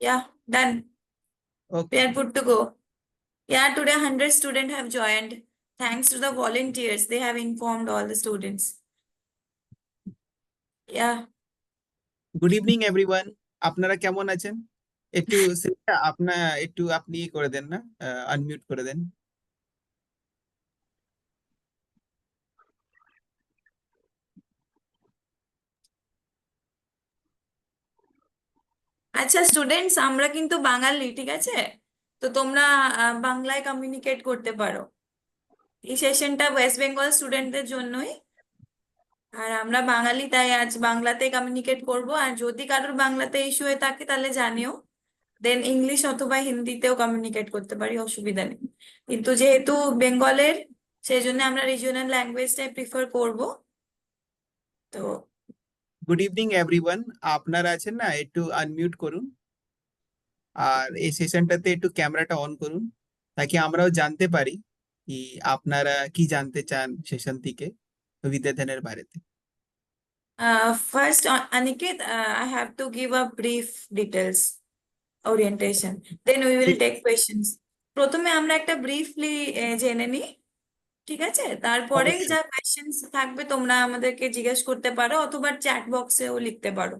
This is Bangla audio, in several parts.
Yeah, done. We Okay. are good to go. Yeah, today 100 students have joined. Thanks to the volunteers, they have informed all the students. Yeah. Good evening everyone. আপনারা কেমন আছেন? একটু আপনি করে দেন না, আনমিউট করে দেন। আচ্ছা স্টুডেন্টস, আমরা কিন্তু বাঙালি, ঠিক আছে? তো তোমরা বাংলায় কমিউনিকেট করতে পারো। এই সেশনটা ওয়েস্ট বেঙ্গল স্টুডেন্টদের জন্যই। আর আমরা বাঙালি, তাই আজ বাংলাতে কমিউনিকেট করব। আর যদি কারোর বাংলাতে ইস্যু হয়ে থাকে তাহলে জানিও, দেন ইংলিশ অথবা হিন্দিতেও কমিউনিকেট করতে পারি, অসুবিধা নেই। কিন্তু যেহেতু বেঙ্গলের, সেই জন্য আমরা রিজিওনাল ল্যাঙ্গুয়েজটাই প্রিফার করব। তো গুড ইভিনিং এভরিওয়ান। আপনারা আছেন না, একটু আনমিউট করুন। আর এই সেশনটাতে একটু ক্যামেরাটা অন করুন, তাকে আমরাও জানতে পারি কি আপনারা কি জানতে চান সেশন থেকে বিদ্যাদানের বারেতে। First, Aniket, I have to give a brief details orientation. Then we will ঠিক take questions. প্রথমে আমরা একটা ব্রিফলি জেনে নিই, ঠিক আছে? তারপরে অবশ্যই যা কোয়েশ্চেন্স থাকবে তোমরা আমাদেরকে জিজ্ঞেস করতে পারো, অথবা চ্যাট বক্সেও লিখতে পারো,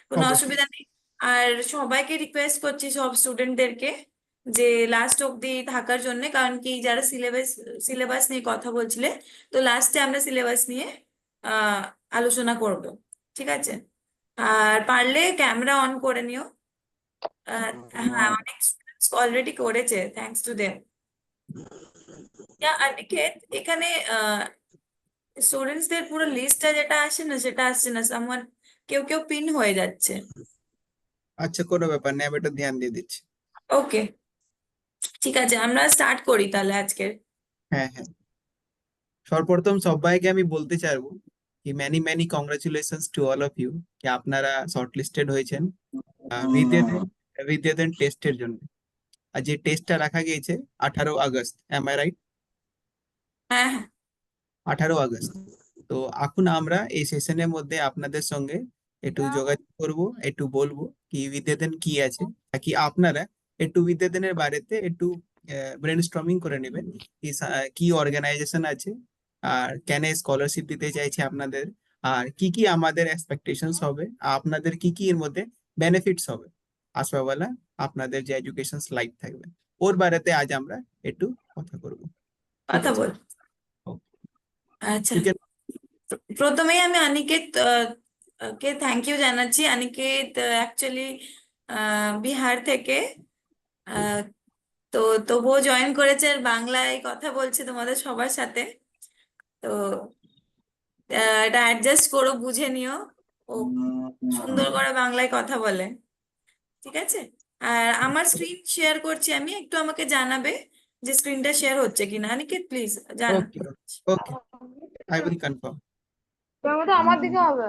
কোনো অবশ্যই অসুবিধা নেই। আর সবাইকে রিকোয়েস্ট করছি, সব স্টুডেন্টদেরকে, যে লাস্ট অব্দি থাকার জন্য। কারণ কি, যারা সিলেবাস নিয়ে কথা বলছিলে, তো লাস্টে আমরা সিলেবাস নিয়ে আহ আলোচনা করব, ঠিক আছে? আর পারলে ক্যামেরা অন করে নিও। হ্যাঁ, অনেক স্টুডেন্টস অলরেডি করেছে, থ্যাঙ্কস টু দেম। অনিকেত, এখানে স্টুডেন্টসদের পুরো লিস্টটা যেটা আসে না, সেটা আসছে না। সামওয়ান, কেউ কেউ পিন হয়ে যাচ্ছে। আচ্ছা, কোনো ব্যাপার নেই, আমি এটা ধ্যান দিয়ে দিচ্ছি। ওকে, ঠিক আছে, আমরা স্টার্ট করি তাহলে আজকের। হ্যাঁ হ্যাঁ, সর্বপ্রথম সবাইকে আমি বলতে চাইবো কি many many congratulations to all of you, কি আপনারা শর্টলিস্টেড হয়েছেন বিদ্যাধন বিদ্যাধন টেস্টের জন্য। আর যে টেস্টটা রাখা গিয়েছে 18 আগস্ট, এম আই রাইট? হ্যাঁ, হ্যাঁ। 18 আগস্ট। তো এখন আমরা এই সেশনের মধ্যে আপনাদের সঙ্গে একটু যোগাযোগ করব, একটু বলবো কি বিদ্যাদান কি আছে, তাকি আপনারা একটু বিদ্যাদানের বাড়িতে একটু ব্রেনস্টর্মিং করে নেবেন কি কি অর্গানাইজেশন আছে, আর কেন স্কলারশিপ দিতে চাইছে আপনাদের, আর কি কি আমাদের এক্সপেকটেশনস হবে, আর আপনাদের কি কি এর মধ্যে বেনিফিটস হবে আসবাবেলা আপনাদের যে এডুকেশন লাইফ থাকবে, ওর বারেতে আজ আমরা একটু কথা করব। ঠিক কথা আছে? বল। আচ্ছা, ইউ ক্যান। প্রথমেই আমি অনিকেত কে থ্যাংক ইউ জানাচ্ছি। অনিকেত অ্যাকচুয়ালি বিহার থেকে, আহ, তো তবুও জয়েন করেছে, আর বাংলায় কথা বলছে তোমাদের সবার সাথে। তো এটা অ্যাডজাস্ট করো, বুঝে নিও। ও সুন্দর করে বাংলায় কথা বলে, ঠিক আছে? আর আমার স্ক্রিন শেয়ার করছি আমি, একটু আমাকে জানাবে যে স্ক্রিনটা শেয়ার হচ্ছে কিনা। অনিকেত প্লিজ জানা। ওকে ওকে, আই উইল কনফার্ম। তোমার মতো আমার দিকে হবে।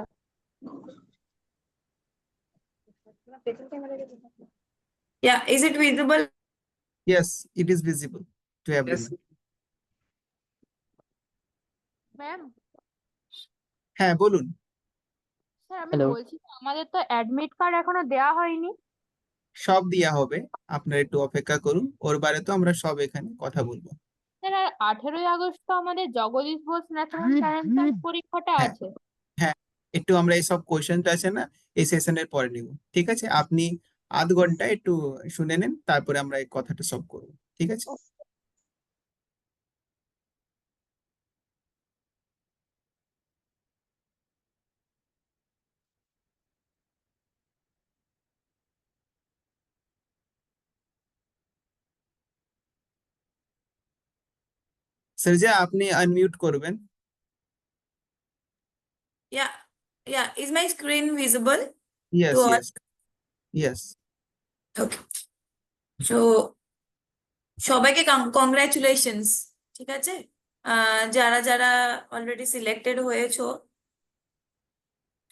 Yeah, is it visible? Yes, it is visible to everyone. Ma'am, হ্যাঁ বলুন। স্যার আমি হ্যালো। বলছি যে আমাদের তো অ্যাডমিট কার্ড এখনো দেওয়া হয়নি। সব দেয়া হবে, আপনারা একটু অপেক্ষা করুন, ওর বারে তো আমরা সব এখানে কথা বলবো। স্যার, আর 18ই আগস্ট তো আমাদের জগদীশ বোস ন্যাশনাল সায়েন্স পরীক্ষাটা হ্যাঁ আছে। হ্যাঁ, একটু আমরা এই সব কোয়েশ্চেনটা আছে না এই সেশনের পরে নিব, ঠিক আছে? আপনি আধ ঘন্টা একটু শুনে নেন, তারপরে আমরা এই কথাটা সব করবো, ঠিক আছে? সরজা, আপনি আনমিউট করবেন। Yeah, yeah. Is my screen visible to yes all? Yes yes. Okay. So সবাইকে কংগ্রাচুলেশনস, ঠিক আছে? যারা যারা অলরেডি সিলেক্টেড হয়েছো,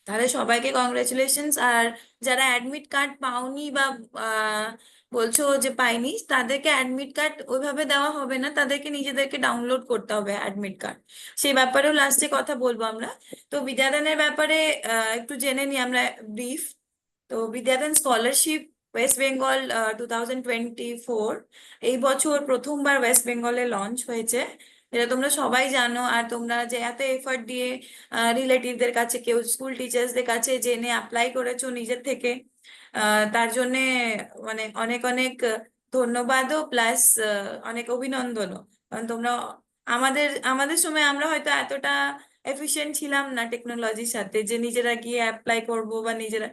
তাহলে সবাইকে কংগ্রাচুলেশনস। আর যারা অ্যাডমিট কার্ড পাওনি বা আহ, বলছো যে পাইনি, তাদেরকে অ্যাডমিট কার্ড ওইভাবে দেওয়া হবে না, তাদেরকে নিজেদেরকে ডাউনলোড করতে হবে অ্যাডমিট কার্ড। সেই ব্যাপারেও লাস্টে কথা বলবো আমরা। তো বিদ্যাদানের ব্যাপারে একটু জেনে নিই আমরা ব্রিফ। তো বিদ্যাদান স্কলারশিপ ওয়েস্ট বেঙ্গল 2024 এই বছর প্রথমবার ওয়েস্ট বেঙ্গলে লঞ্চ হয়েছে, যেটা তোমরা সবাই জানো। আর তোমরা যে এত এফর্ট দিয়ে রিলেটিভদের কাছে, কেউ স্কুল টিচার্সদের কাছে জেনে অ্যাপ্লাই করেছো নিজের থেকে, তার জন্যে মানে অনেক অনেক ধন্যবাদও প্লাস অনেক অভিনন্দনও। কারণ তোমরা আমাদের আমাদের সময় আমরা হয়তো এতটা এফিশিয়েন্ট ছিলাম না টেকনোলজির সাথে যে নিজেরা গিয়ে অ্যাপ্লাই করব বা নিজেরা।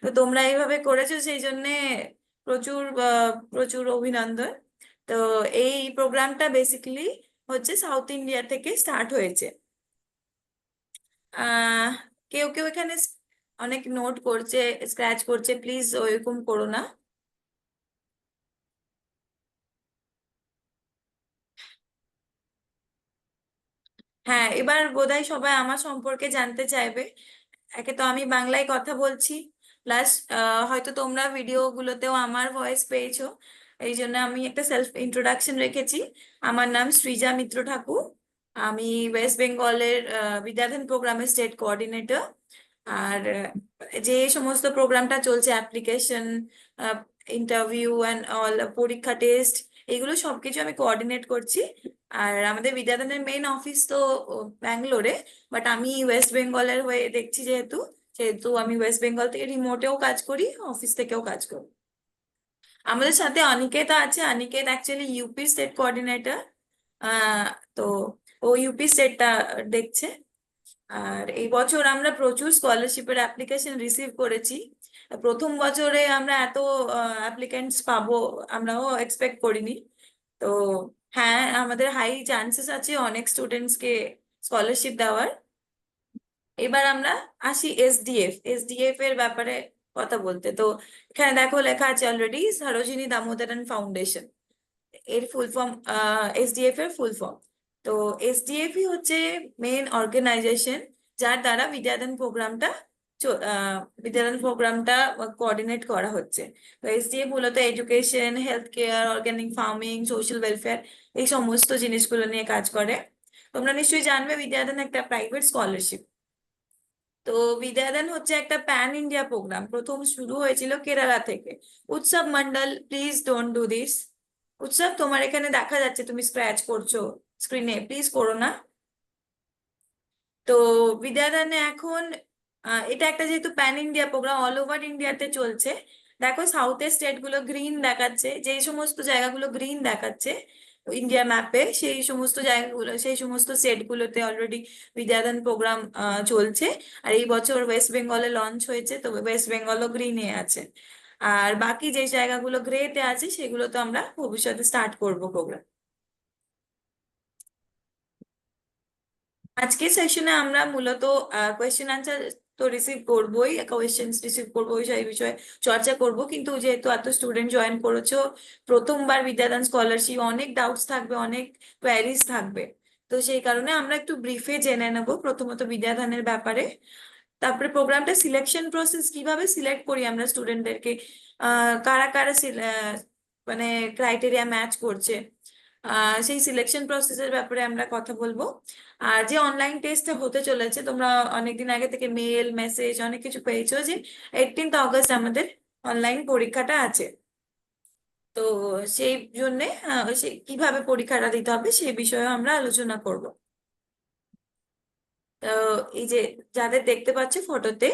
তো তোমরা এইভাবে করেছো, সেই জন্যে প্রচুর প্রচুর অভিনন্দন। তো এই প্রোগ্রামটা বেসিক্যালি হচ্ছে সাউথ ইন্ডিয়া থেকে স্টার্ট হয়েছে। আহ কেউ কেউ এখানে অনেক নোট করছে, স্ক্র্যাচ করছে, প্লিজ ওইরকম করো না। হ্যাঁ, এবার বোধহয় সবাই আমার সম্পর্কে জানতে চাইবে। একে তো আমি বাংলায় কথা বলছি, প্লাস হয়তো তোমরা ভিডিওগুলোতেও আমার ভয়েস পেয়েছো। এই জন্য আমি একটা সেলফ ইন্ট্রোডাকশন রেখেছি। আমার নাম সৃজা মিত্র ঠাকুর। আমি ওয়েস্ট বেঙ্গলের বিদ্যাধন প্রোগ্রামের স্টেট কোঅর্ডিনেটর। আর যে সমস্ত প্রোগ্রামটা চলছে, অ্যাপ্লিকেশন, ইন্টারভিউ অ্যান্ড অল, পরীক্ষা, টেস্ট, এগুলো সবকিছু আমি কোঅর্ডিনেট করছি। আর আমাদের বিদ্যাধনের মেইন অফিস তো ব্যাঙ্গালোরে, বাট আমি ওয়েস্ট বেঙ্গলের হয়ে দেখছি, যেহেতু সেহেতু আমি ওয়েস্ট বেঙ্গল থেকে রিমোটেও কাজ করি, অফিস থেকেও কাজ করি। আমাদের সাথে অনিকেত আছে। Aniket actually UP state coordinator. Ah তো ও ইউপি স্টেটটা দেখছে। আর এই বছর আমরা প্রচুর স্কলারশিপের অ্যাপ্লিকেশন রিসিভ করেছি। প্রথম বছরে আমরা এত অ্যাপ্লিকেন্টস পাবো আমরাও এক্সপেক্ট করিনি। তো হ্যাঁ, আমাদের হাই চান্সেস আছে অনেক স্টুডেন্টসকে স্কলারশিপ দেওয়ার। এবার আমরা আসি এসডিএফ এর ব্যাপারে কথা বলতে। তো এখানে দেখো লেখা আছে অলরেডি, সরোজিনী দামোদরন ফাউন্ডেশন। এর ফুল ফর্ম, এসডিএফ এর ফুল ফর্ম। তো এসডিএফ ই হচ্ছে মেন অর্গানাইজেশন যার দ্বারা বিদ্যাদান প্রোগ্রামটা কোঅর্ডিনেট করা হচ্ছে। তো এসডিএফ মূলত education, health care, organic farming, social welfare, এই সমস্ত জিনিসগুলো নিয়ে কাজ করে। তোমরা নিশ্চয়ই জানবে বিদ্যাদান একটা প্রাইভেট স্কলারশিপ। তো বিদ্যাদান হচ্ছে একটা প্যান ইন্ডিয়া প্রোগ্রাম, প্রথম শুরু হয়েছিল কেরালা থেকে। উৎসব Mondal, please don't do this. উৎসব, তোমার এখানে দেখা যাচ্ছে তুমি স্ক্র্যাচ করছো স্ক্রিনে, প্লিজ করো না। তো বিদ্যাদানে এখন এটা একটা যেহেতু pan India programme, all over ইন্ডিয়াতে চলছে। দেখো সাউথের স্টেট গুলো গ্রিন দেখাচ্ছে, যে সমস্ত জায়গাগুলো গ্রিন দেখাচ্ছে ইন্ডিয়া ম্যাপে, সেই সমস্ত জায়গাগুলো, সেই সমস্ত স্টেট গুলোতে অলরেডি বিদ্যাদান প্রোগ্রাম চলছে। আর এই বছর ওয়েস্ট বেঙ্গলে লঞ্চ হয়েছে, তো ওয়েস্ট বেঙ্গলও গ্রিনে আছে। আর বাকি যে জায়গাগুলো গ্রেতে আছে সেগুলো তো আমরা ভবিষ্যতে স্টার্ট করবো প্রোগ্রাম। আজকে সেশনে আমরা মূলত কোয়েশ্চেন আনসার তো রিসিভ করবোই, কোয়েশ্চেন্স রিসিভ করবো, সেই বিষয়ে চর্চা করব। কিন্তু যেহেতু এত স্টুডেন্ট জয়েন করেছো, প্রথমবার বিদ্যাদান স্কলারশিপ, অনেক ডাউটস থাকবে, অনেক কোয়ারিজ থাকবে। তো সেই কারণে আমরা একটু ব্রিফে জেনে নেব প্রথমত বিদ্যাদানের ব্যাপারে। তারপরে প্রোগ্রামটা সিলেকশন প্রসেস, কিভাবে সিলেক্ট করি আমরা স্টুডেন্টদেরকে, কারা কারা মানে ক্রাইটেরিয়া ম্যাচ করছে, সেই সিলেকশন প্রসেসের ব্যাপারে আমরা কথা বলবো। আর যে অনলাইন টেস্টটা হতে চলেছে, তোমরা অনেকদিন আগে থেকে মেল, মেসেজ অনেক কিছু পেয়েছো যে 18 অগস্ট আমাদের অনলাইন পরীক্ষাটা আছে। তো সেই জন্যে সেই কিভাবে পরীক্ষাটা দিতে হবে সেই বিষয়ে আমরা আলোচনা করব। তো এই যে যাদের দেখতে পাচ্ছ ফটোতে,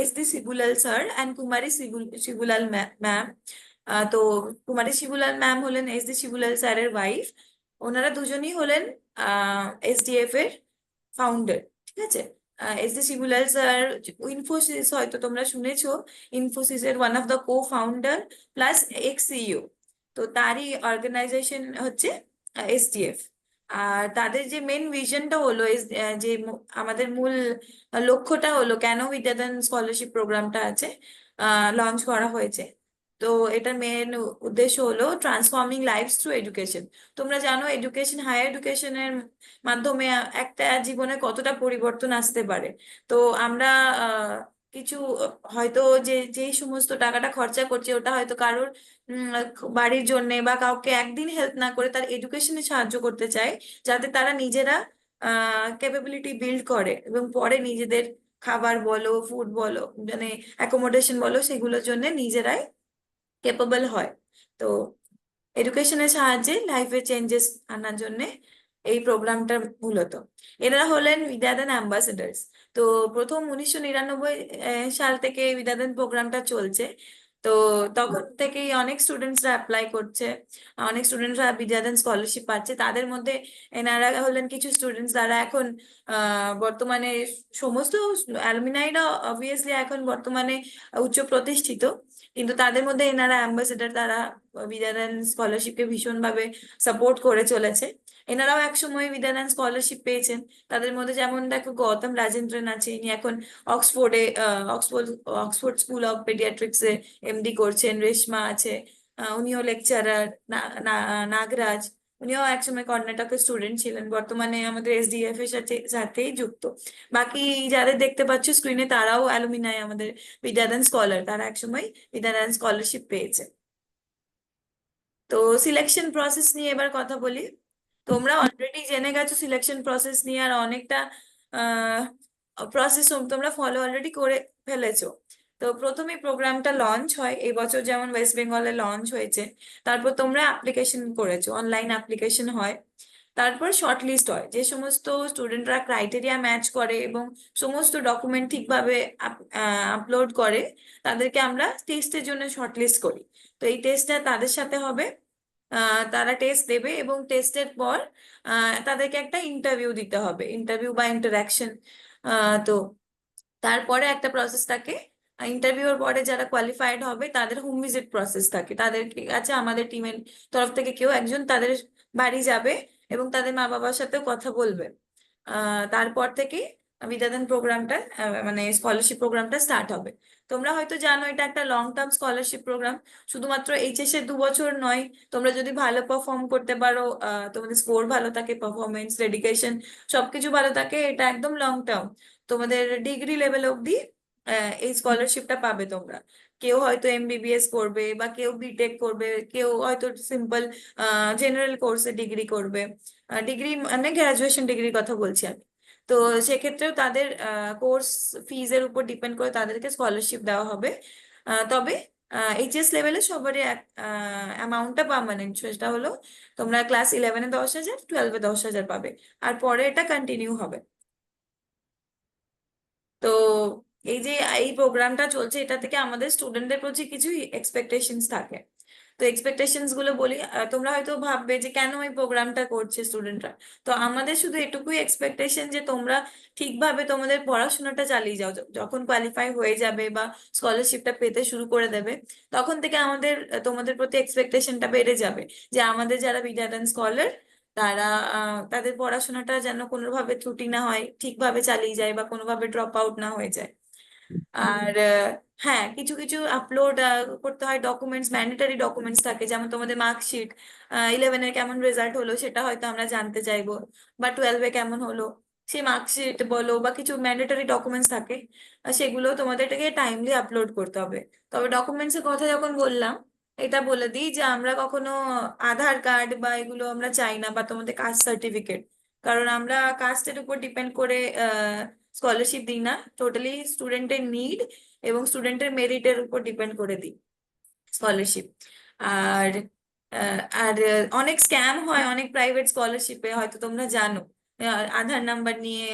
S D Shibulal sir and Kumari Shibulal ma'am. তো কুমারী শিবুলাল ম্যাম হলেন এস ডি শিবুলাল স্যারের ওয়াইফ। ওনারা দুজনই হলেন এসডিএফ এর ফাউন্ডার। ঠিক আছে। S D Shibulal sir Infosys, হয়তো তোমরা শুনেছো, ইনফোসিসের one of the co founder plus ex CEO. তো তারই অর্গানাইজেশন হচ্ছে এসডিএফ। আর তাদের যে মেন ভিশনটা হলো যে আমাদের মূল লক্ষ্যটা হলো কেন বিদ্যাদান স্কলারশিপ প্রোগ্রামটা আছে, লঞ্চ করা হয়েছে। তো এটার মেন উদ্দেশ্য হলো ট্রান্সফর্মিং লাইফস থ্রু এডুকেশন। তোমরা জানো এডুকেশন, হায়ার এডুকেশনের মাধ্যমে একটা জীবনে কতটা পরিবর্তন আসতে পারে। তো আমরা আহ, কিছু হয়তো যেই সমস্ত টাকাটা খরচা করছি, ওটা হয়তো কারোর বাড়ির জন্য বা কাউকে একদিন হেল্প না করে তার এডুকেশনে সাহায্য করতে চাই, যাতে তারা নিজেরা ক্যাপাবিলিটি বিল্ড করে এবং পরে নিজেদের খাবার বলো, ফুড বলো, মানে অ্যাকোমোডেশন বলো, সেগুলোর জন্য নিজেরাই কেপেবল হয়। তো এডুকেশনের সাহায্যে লাইফে চেঞ্জেস আনার জন্য এই প্রোগ্রামটা মূলত। এরা হলেন বিদ্যাদান অ্যাম্বাসেডার্স। তো প্রথম 1999 সাল থেকে এই বিদ্যাদান প্রোগ্রামটা চলছে। তো তখন থেকেই অনেক স্টুডেন্টসরা অ্যাপ্লাই করছে, অনেক স্টুডেন্টরা বিদ্যাদান স্কলারশিপ পাচ্ছে। তাদের মধ্যে এনারা হলেন কিছু স্টুডেন্টস যারা এখন বর্তমানে সমস্ত অ্যালুমিনাইরা অবভিয়াসলি এখন বর্তমানে উচ্চ প্রতিষ্ঠিত, কিন্তু তাদের মধ্যে এনারা অ্যাম্বাসেডার, তারা বিদ্যাদান স্কলারশিপকে ভীষণভাবে সাপোর্ট করে চলেছে। এনারাও একসময় বিদ্যাদান স্কলারশিপ পেয়েছেন। তাদের মধ্যে যেমন দেখো গৌতম রাজেন্দ্রন আছে, ইনি এখন অক্সফোর্ডে অক্সফোর্ড অক্সফোর্ড স্কুল অফ পেডিয়াট্রিক্সে এমডি করছেন। রেশমা আছে, উনিও লেকচারার। নাগরাজ, উনিও একসময় কর্ণাটকের স্টুডেন্ট ছিলেন, বর্তমানে আমাদের এসডিএফ এর সাথেই যুক্ত। বাকি যাদের দেখতে পাচ্ছ স্ক্রিনে তারাও অ্যালুমিনাই আমাদের বিদ্যাদান স্কলার, তারা একসময় বিদ্যাদান স্কলারশিপ পেয়েছে। তো সিলেকশন প্রসেস নিয়ে এবার কথা বলি। তোমরা অলরেডি জেনে গেছো সিলেকশন প্রসেস নিয়ে, আর অনেকটা প্রসেস তোমরা ফলো অলরেডি করে ফেলেছো। তো প্রথমে প্রোগ্রামটা লঞ্চ হয় এই বছর, যেমন ওয়েস্ট বেঙ্গলে লঞ্চ হয়েছে। তারপর তোমরা অ্যাপ্লিকেশন করেছো, অনলাইন অ্যাপ্লিকেশন হয়। তারপর শর্ট লিস্ট হয়, যে সমস্ত স্টুডেন্টরা ক্রাইটেরিয়া ম্যাচ করে এবং সমস্ত ডকুমেন্ট ঠিকভাবে আপলোড করে, তাদেরকে আমরা টেস্টের জন্য শর্ট লিস্ট করি। তো এই টেস্টটা তাদের সাথে হবে। তারা টেস্ট দেবে এবং টেস্টের পর তাদেরকে একটা ইন্টারভিউ দিতে হবে, ইন্টারভিউ বা ইন্টারাকশন। তো তারপরে একটা প্রসেস থাকে। ইন্টারভিউর পরে যারা কোয়ালিফাইড হবে তাদের হোম ভিজিট প্রসেস থাকে, তাদের কাছে আমাদের টিমের তরফ থেকে কেউ একজন তাদের বাড়ি যাবে এবং তাদের মা বাবার সাথে কথা বলবে। তারপর থেকে বিদ্যাদান প্রোগ্রামটা মানে স্কলারশিপ প্রোগ্রামটা স্টার্ট হবে। তোমরা হয়তো জানো এটা একটা লং টার্ম স্কলারশিপ প্রোগ্রাম, শুধুমাত্র এইচএস এর 2 বছর নয়। তোমরা যদি ভালো পারফর্ম করতে পারো, তোমাদের স্কোর ভালো থাকে, পারফরমেন্স, ডেডিকেশন সবকিছু ভালো থাকে, এটা একদম লং টার্ম। তোমাদের ডিগ্রি লেভেল অব্দি এই স্কলারশিপটা পাবে তোমরা। কেউ হয়তো এমবিবিএস করবে, বা কেউ বিটেক করবে, কেউ হয়তো সিম্পল জেনারেল কোর্সে ডিগ্রি করবে। ডিগ্রি মানে গ্রাজুয়েশন ডিগ্রির কথা বলছি আমি। তো সেক্ষেত্রেও তাদের কোর্স ফিজের উপর ডিপেন্ড করে তাদেরকে স্কলারশিপ দেওয়া হবে। তবে এইচএস লেভেলে সবারই অ্যামাউন্টটা পার্মানেন্ট, সেটা হলো তোমরা ক্লাস 11-এ 10,000, 12-এ 10,000 পাবে, আর পরে এটা কন্টিনিউ হবে। তো এই যে এই প্রোগ্রামটা চলছে, এটা থেকে আমাদের স্টুডেন্টদের প্রতি কিছু এক্সপেকটেশনস থাকে। তো এক্সপেকটেশনস গুলো বলি। তোমরা হয়তো ভাববে যে কেন এই প্রোগ্রামটা করছে স্টুডেন্টরা। তো আমাদের শুধু এটুকুই এক্সপেকটেশন যে তোমরা ঠিকভাবে তোমাদের পড়াশোনাটা চালিয়ে যাও। যখন কোয়ালিফাই হয়ে যাবে বা স্কলারশিপটা পেতে শুরু করে দেবে, তখন থেকে আমাদের তোমাদের প্রতি এক্সপেকটেশনটা বেড়ে যাবে যে আমাদের যারা বিদ্যাদান স্কলার, তারা তাদের পড়াশোনাটা যেন কোনোভাবে ত্রুটি না হয়, ঠিকভাবে চালিয়ে যায় বা কোনোভাবে ড্রপ আউট না হয়ে যায়। আর হ্যাঁ, কিছু কিছু আপলোড করতে হয়, ডকুমেন্টস, ম্যান্ডেটারি ডকুমেন্টস থাকে, যেমন তোমাদের মার্কশিট, 11-এর কেমন রেজাল্ট হলো সেটা হয়তো আমরা জানতে চাইবো, বা 12-এ কেমন হলো সেই মার্কশিট বলো, বা কিছু ম্যান্ডেটারি ডকুমেন্টস থাকে, সেগুলো তোমাদেরকে টাইমলি আপলোড করতে হবে। তবে ডকুমেন্টস এর কথা যখন বললাম, এটা বলে দিই যে আমরা কখনো আধার কার্ড বা এগুলো আমরা চাই না, বা তোমাদের কাস্ট সার্টিফিকেট, কারণ আমরা কাস্টের উপর ডিপেন্ড করে স্কলারশিপ দিই না, টোটালি স্টুডেন্টের নিড এবং স্টুডেন্টের মেরিটের উপর ডিপেন্ড করে দিই স্কলারশিপ। আর অনেক স্ক্যাম হয় অনেক প্রাইভেট স্কলারশিপে, হয়তো তোমরা জানো। আধার নাম্বার নিয়ে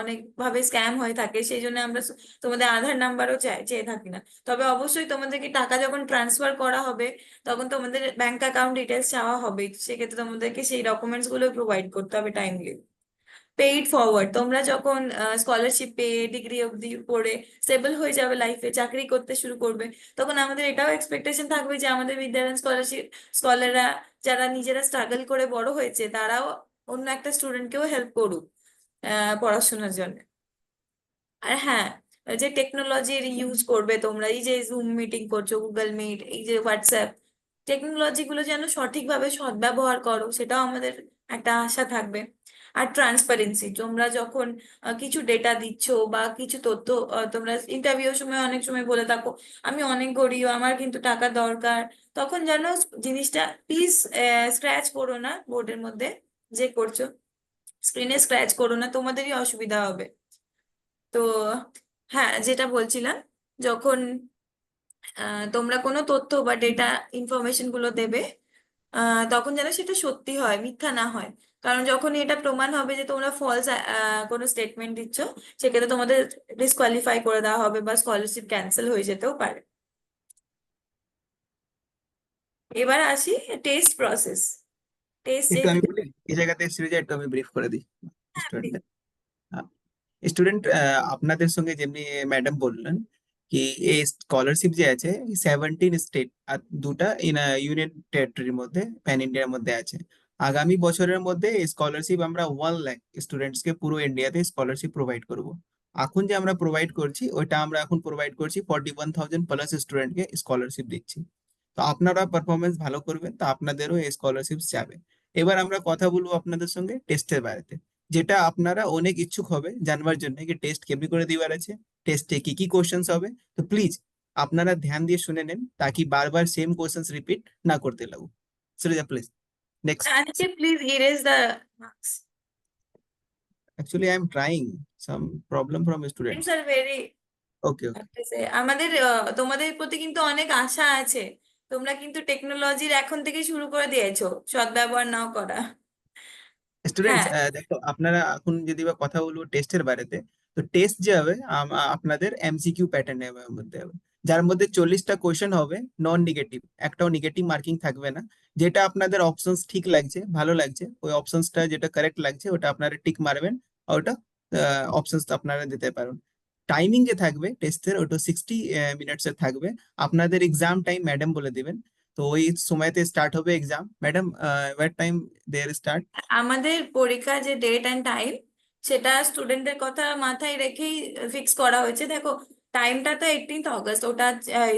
অনেক ভাবে স্ক্যাম হয়ে থাকে, সেই জন্য আমরা তোমাদের আধার নাম্বারও চেয়ে থাকি না। তবে অবশ্যই তোমাদেরকে টাকা যখন ট্রান্সফার করা হবে, তখন তোমাদের ব্যাংক অ্যাকাউন্ট ডিটেলস চাওয়া হবে, সেক্ষেত্রে তোমাদেরকে সেই ডকুমেন্টস গুলো প্রোভাইড করতে হবে টাইমলি। পেইড ফরওয়ার্ড, তোমরা যখন স্কলারশিপ পেয়ে ডিগ্রি অব্দি পড়ে স্টেবল হয়ে যাবে, লাইফে চাকরি করতে শুরু করবে, তখন আমাদের এটাও এক্সপেকটেশন থাকবে যে আমাদের বিদ্যাদান স্কলাররা যারা নিজেরা স্ট্রাগল করে বড় হয়েছে, তারাও অন্য একটা স্টুডেন্টকেও হেল্প করুক পড়াশোনার জন্য। আর হ্যাঁ, যে টেকনোলজির ইউজ করবে তোমরা, এই যে জুম মিটিং করছো, গুগল মিট, এই যে হোয়াটসঅ্যাপ, টেকনোলজি গুলো যেন সঠিকভাবে সদ্ব্যবহার করো, সেটাও আমাদের একটা আশা থাকবে। আর ট্রান্সপারেন্সি, তোমরা যখন কিছু ডেটা দিচ্ছ বা কিছু তথ্য, তোমরা ইন্টারভিউর সময় অনেক সময় বলে থাকো আমি অনেক গরিব, আমার কিন্তু টাকা দরকার, তখন যেন জিনিসটা প্লিজ স্ক্র্যাচ করো না বোর্ডের মধ্যে, যে করছো স্ক্রিনে স্ক্র্যাচ করো না, তোমাদেরই অসুবিধা হবে। তো হ্যাঁ, যেটা বলছিলাম, যখন তোমরা কোনো তথ্য বা ডেটা ইনফরমেশন গুলো দেবে, তখন যেন সেটা সত্যি হয়, মিথ্যা না হয়। কারণ যখন এটা প্রমাণ হবে যে তোমরা ফলস কোনো স্টেটমেন্ট দিচ্ছ, সেক্ষেত্রে তোমাদের ডিসকোয়ালিফাই করে দেওয়া হবে বা স্কলারশিপ ক্যান্সেল হয়ে যেতেও পারে। এবার আসি টেস্ট প্রসেস। টেস্ট একটু যেহেতু আমি বলি এই জায়গাতে শ্রীজা, একটু আমি ব্রিফ করে দিই হ্যাঁ, please। স্টুডেন্টদের। স্টুডেন্ট, আপনাদের সঙ্গে যেমনি ম্যাডাম বললেন কি এই স্কলারশিপ যে আছে 17 স্টেট আর দুটা ইউনিয়ন টেরিটরির মধ্যে প্যান ইন্ডিয়ার মধ্যে আছে। আগামী বছরের মধ্যে এই স্কলারশিপ আমরা 1 লাখ স্টুডেন্টস কে পুরো ইন্ডিয়াতে স্কলারশিপ প্রোভাইড করব। এখন যে আমরা প্রোভাইড করছি ওইটা আমরা এখন প্রোভাইড করছি 41,000 প্লাস স্টুডেন্টকে স্কলারশিপ দিচ্ছি। তো আপনারা পারফরমেন্স ভালো করবেন তো আপনাদেরও এই স্কলারশিপ যাবে। এবার আমরা কথা বলবো আপনাদের সঙ্গে টেস্টের বারেতে, যেটা আপনারা অনেক ইচ্ছুক হবে জানবার জন্য কি টেস্ট কেমনি করে দিবার আছে, টেস্টে কি কি কোশ্চেন্স হবে। তো প্লিজ আপনারা ধ্যান দিয়ে শুনে নেন তাকি বারবার সেম কোশ্চেন্স রিপিট না করতে লাগু। Srija please next. আজকে please erase the marks. Actually I am trying, some problem from students. Students are very, okay okay. আমাদের তোমাদের প্রতি কিন্তু অনেক আশা আছে। তোমরা কিন্তু টেকনোলজির এখন থেকে শুরু করে দিয়েছো সদ্ব্যবহার নাও করা। স্টুডেন্টস হ্যাঁ, দেখো, আপনারা এখন যদি বা কথা বলবো টেস্টের বারেতে, তো টেস্ট যে হবে আপনাদের এমসিকিউ প্যাটার্নের মধ্যে হবে, যার মধ্যে 40টা কোশ্চেন হবে নন নেগেটিভ, একটাও নেগেটিভ মার্কিং থাকবে না। যেটা আপনাদের অপশনস ঠিক লাগছে, ভালো লাগছে, ওই অপশনসটা যেটা কারেক্ট লাগছে ওটা আপনারা টিক মারবেন, আর ওটা অপশনস আপনারা দিতে পারেন। টাইমিং যে থাকবে টেস্টের ওটা 60 মিনিটস এর থাকবে। আপনাদের এক্সাম টাইম ম্যাডাম বলে দিবেন, তো ওই সময়তে স্টার্ট হবে exam. Madam, what time there start? আমাদের পরীক্ষার যে ডেট অ্যান্ড টাইম, সেটা স্টুডেন্টদের কথা মাথায় রেখেই ফিক্স করা হয়েছে। দেখো, টাইমটা তো 18th অগস্ট, ওটা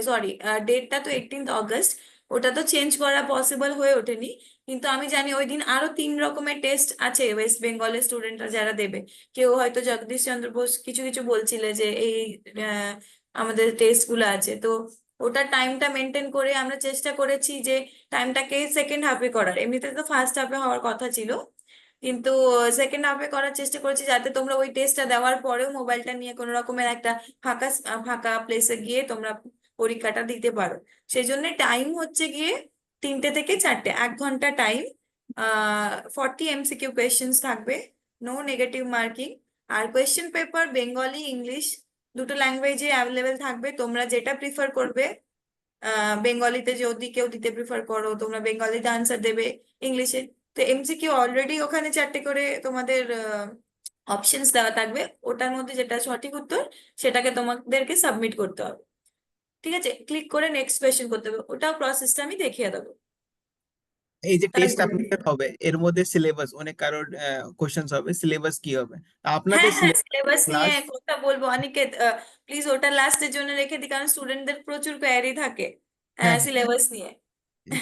সরি, ডেটটা তো 18th অগস্ট, ওটা তো চেঞ্জ করা পসিবল হয়ে ওঠেনি। কিন্তু আমি জানি ওই দিন আরো 3 রকমের টেস্ট আছে ওয়েস্ট বেঙ্গলের স্টুডেন্টরা যারা দেবে। কেউ হয়তো জগদীশ চন্দ্র বোস কিছু কিছু বলছিলে যে এই আহ, আমাদের টেস্ট গুলো আছে। তো ওটার টাইমটা মেনটেন করে আমরা চেষ্টা করেছি যে টাইমটাকে সেকেন্ড হাফে করার। এমনিতে তো ফার্স্ট হাফে হওয়ার কথা ছিল, কিন্তু সেকেন্ড হাফে করার চেষ্টা করেছি যাতে তোমরা ওই টেস্টটা দেওয়ার পরেও মোবাইলটা নিয়ে কোনো রকমের একটা ফাঁকা ফাঁকা প্লেসে গিয়ে তোমরা পরীক্ষাটা দিতে পারো। সেই জন্য টাইম হচ্ছে গিয়ে 3টে থেকে 4টে, 1 ঘন্টা টাইম। 40 MCQ কোয়েশ্চেন্স থাকবে, নো নেগেটিভ মার্কিং। আর কোয়েশ্চেন পেপার বেঙ্গলি ইংলিশ দুটো ল্যাঙ্গুয়েজে অ্যাভেলেবেল থাকবে, তোমরা যেটা প্রিফার করবে। বেঙ্গলিতে যদি কেউ দিতে প্রিফার করো তোমরা বেঙ্গলিতে আনসার দেবে, ইংলিশে। তো এমসিকিউ অলরেডি ওখানে 4টে করে তোমাদের অপশনস দেওয়া থাকবে, ওটার মধ্যে যেটা সঠিক উত্তর সেটাকে তোমাদেরকে সাবমিট করতে হবে। ঠিক আছে, ক্লিক করে নেক্সট কোয়েশ্চেন করতে হবে, ওটাও প্রসেসটা আমি দেখিয়ে দেবো। এই যে টেস্ট তারপরে আপনাদের হবে এর মধ্যে সিলেবাস, অনেক কারোর কোশ্চেন্স হবে সিলেবাস কি হবে, হ্যাঁ আপনাদের হ্যাঁ, সিলেবাস নিয়ে ক্লাস। কথা বলবো অনিকেত। প্লিজ ওটা লাস্টের জন্য রেখে দিই, কারণ স্টুডেন্টদের প্রচুর কোয়ারি থাকে হ্যাঁ সিলেবাস নিয়ে।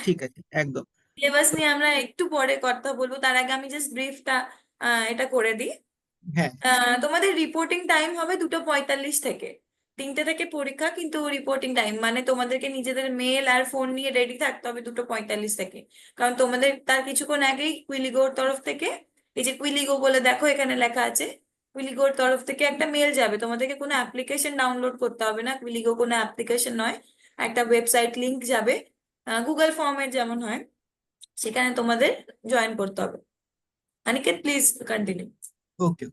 ঠিক আছে একদম। সিলেবাস নিয়ে আমরা একটু পরে কথা বলবো, তার আগে আমি জাস্ট ব্রিফটা এটা করে দিই। হ্যাঁ তোমাদের রিপোর্টিং টাইম হবে 2:45 থেকে। 3টে থেকে পরীক্ষা, কিন্তু রিপোর্টিং টাইম মানে তোমাদেরকে নিজেদের মেল আর ফোন নিয়ে রেডি থাকতে হবে 2:45 থেকে। কারণ তোমাদের তার কিছুক্ষণ আগেই কুইলিগোর তরফ থেকে, এই যে কুইলিগো বলে দেখো এখানে লেখা আছে, কুইলিগোর তরফ থেকে একটা মেল যাবে। তোমাদেরকে কোনো অ্যাপ্লিকেশন ডাউনলোড করতে হবে না, কুইলিগো কোনো অ্যাপ্লিকেশন নয়, একটা ওয়েবসাইট লিংক যাবে, গুগল ফর্মের যেমন হয়, সেখানে তোমাদের জয়েন করতে হবে। Aniket please continue. ওকে।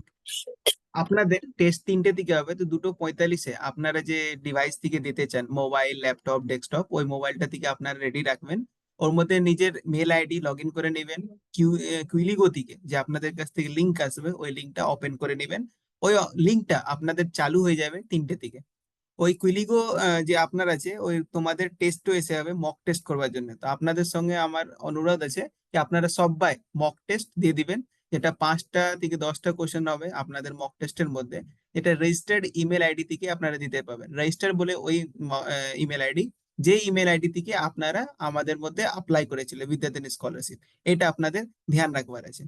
আপনাদের টেস্ট 3টে দিকে হবে, তো 2:45-এ আপনারা যে ডিভাইস থেকে দিতে চান, মোবাইল ল্যাপটপ ডেস্কটপ, ওই মোবাইলটা থেকে আপনারা রেডি রাখবেন। ওর মধ্যে নিজের মেল আইডি লগ ইন করে নেবেন। কুইলিগো থেকে যে আপনাদের কাছ থেকে লিঙ্ক আসবে ওই লিঙ্কটা ওপেন করে নেবেন। ওই লিঙ্কটা আপনাদের চালু হয়ে যাবে 3টে থেকে। ওই কুইলিগো যে আপনার আছে ওই তোমাদের টেস্টও এসে হবে মক টেস্ট করবার জন্য। তো আপনাদের সঙ্গে আমার অনুরোধ আছে যে আপনারা সবাই মক টেস্ট দিয়ে দিবেন, যেটা 5টা থেকে 10টা কোশ্চেন হবে আপনাদের মক টেস্টের মধ্যে। এটা রেজিস্টার্ড ইমেল আইডি থেকে আপনারা দিতে পারবেন। রেজিস্টার বলে ওই ইমেল আইডি, যে ইমেল আইডি থেকে আপনারা আমাদের মধ্যে অ্যাপ্লাই করেছিল বিদ্যাদান স্কলারশিপ, এটা আপনাদের ধ্যান রাখবার আছে।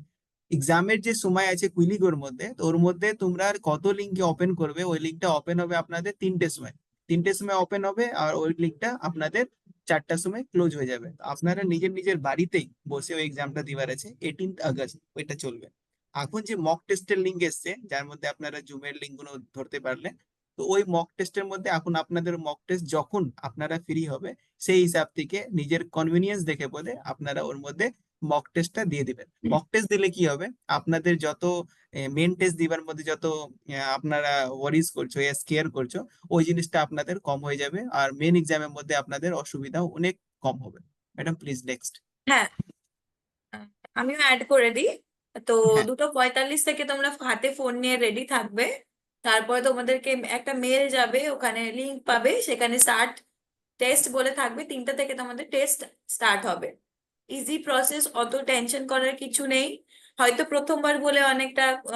এক্সামের যে সময় আছে কুইলিগোর মধ্যে, তো ওর মধ্যে তোমরা আর কত লিঙ্কে ওপেন করবে, ওই লিঙ্কটা ওপেন হবে আপনাদের 3টের সময়। 3টের সময় ওপেন হবে আর ওই লিঙ্কটা আপনাদের 4টার সময় ক্লোজ হয়ে যাবে। তো আপনারা নিজের নিজের বাড়িতেই বসে ওই এক্সামটা দিবার আছে 18th আগস্ট, ওইটা চলবে। এখন যে মক টেস্টের লিঙ্ক এসছে যার মধ্যে আপনারা জুমের লিঙ্ক গুলো ধরতে পারলে, তো তো ওই মক টেস্টের মধ্যে এখন আপনাদের মক টেস্ট যখন আপনারা ফ্রি হবে সেই হিসাব থেকে নিজের কনভিনিয়েন্স দেখে বলে আপনারা ওর মধ্যে মক টেস্টটা দিয়ে দিবেন। মক টেস্ট দিলে কি হবে, আপনাদের যত মেন টেস্ট দিবার মধ্যে যত আপনারা ওয়ারিজ করছো, স্কেয়ার করছো, ওই জিনিসটা আপনাদের কম হয়ে যাবে, আর মেন এক্সামের মধ্যে আপনাদের অসুবিধাও অনেক কম হবে। Madam please next. হ্যাঁ, আহ, আমিও অ্যাড করে দিই। তো হ্যাঁ, 2:45 থেকে তোমরা হাতে ফোন নিয়ে রেডি থাকবে। তারপরে তোমাদেরকে একটা মেল যাবে, ওখানে লিংক পাবে, সেখানে স্টার্ট টেস্ট বলে থাকবে। 3টা থেকে তোমাদের টেস্ট স্টার্ট হবে। ইজি প্রসেস, অত টেনশন করার কিছু নেই। হয়তো প্রথমবার বলে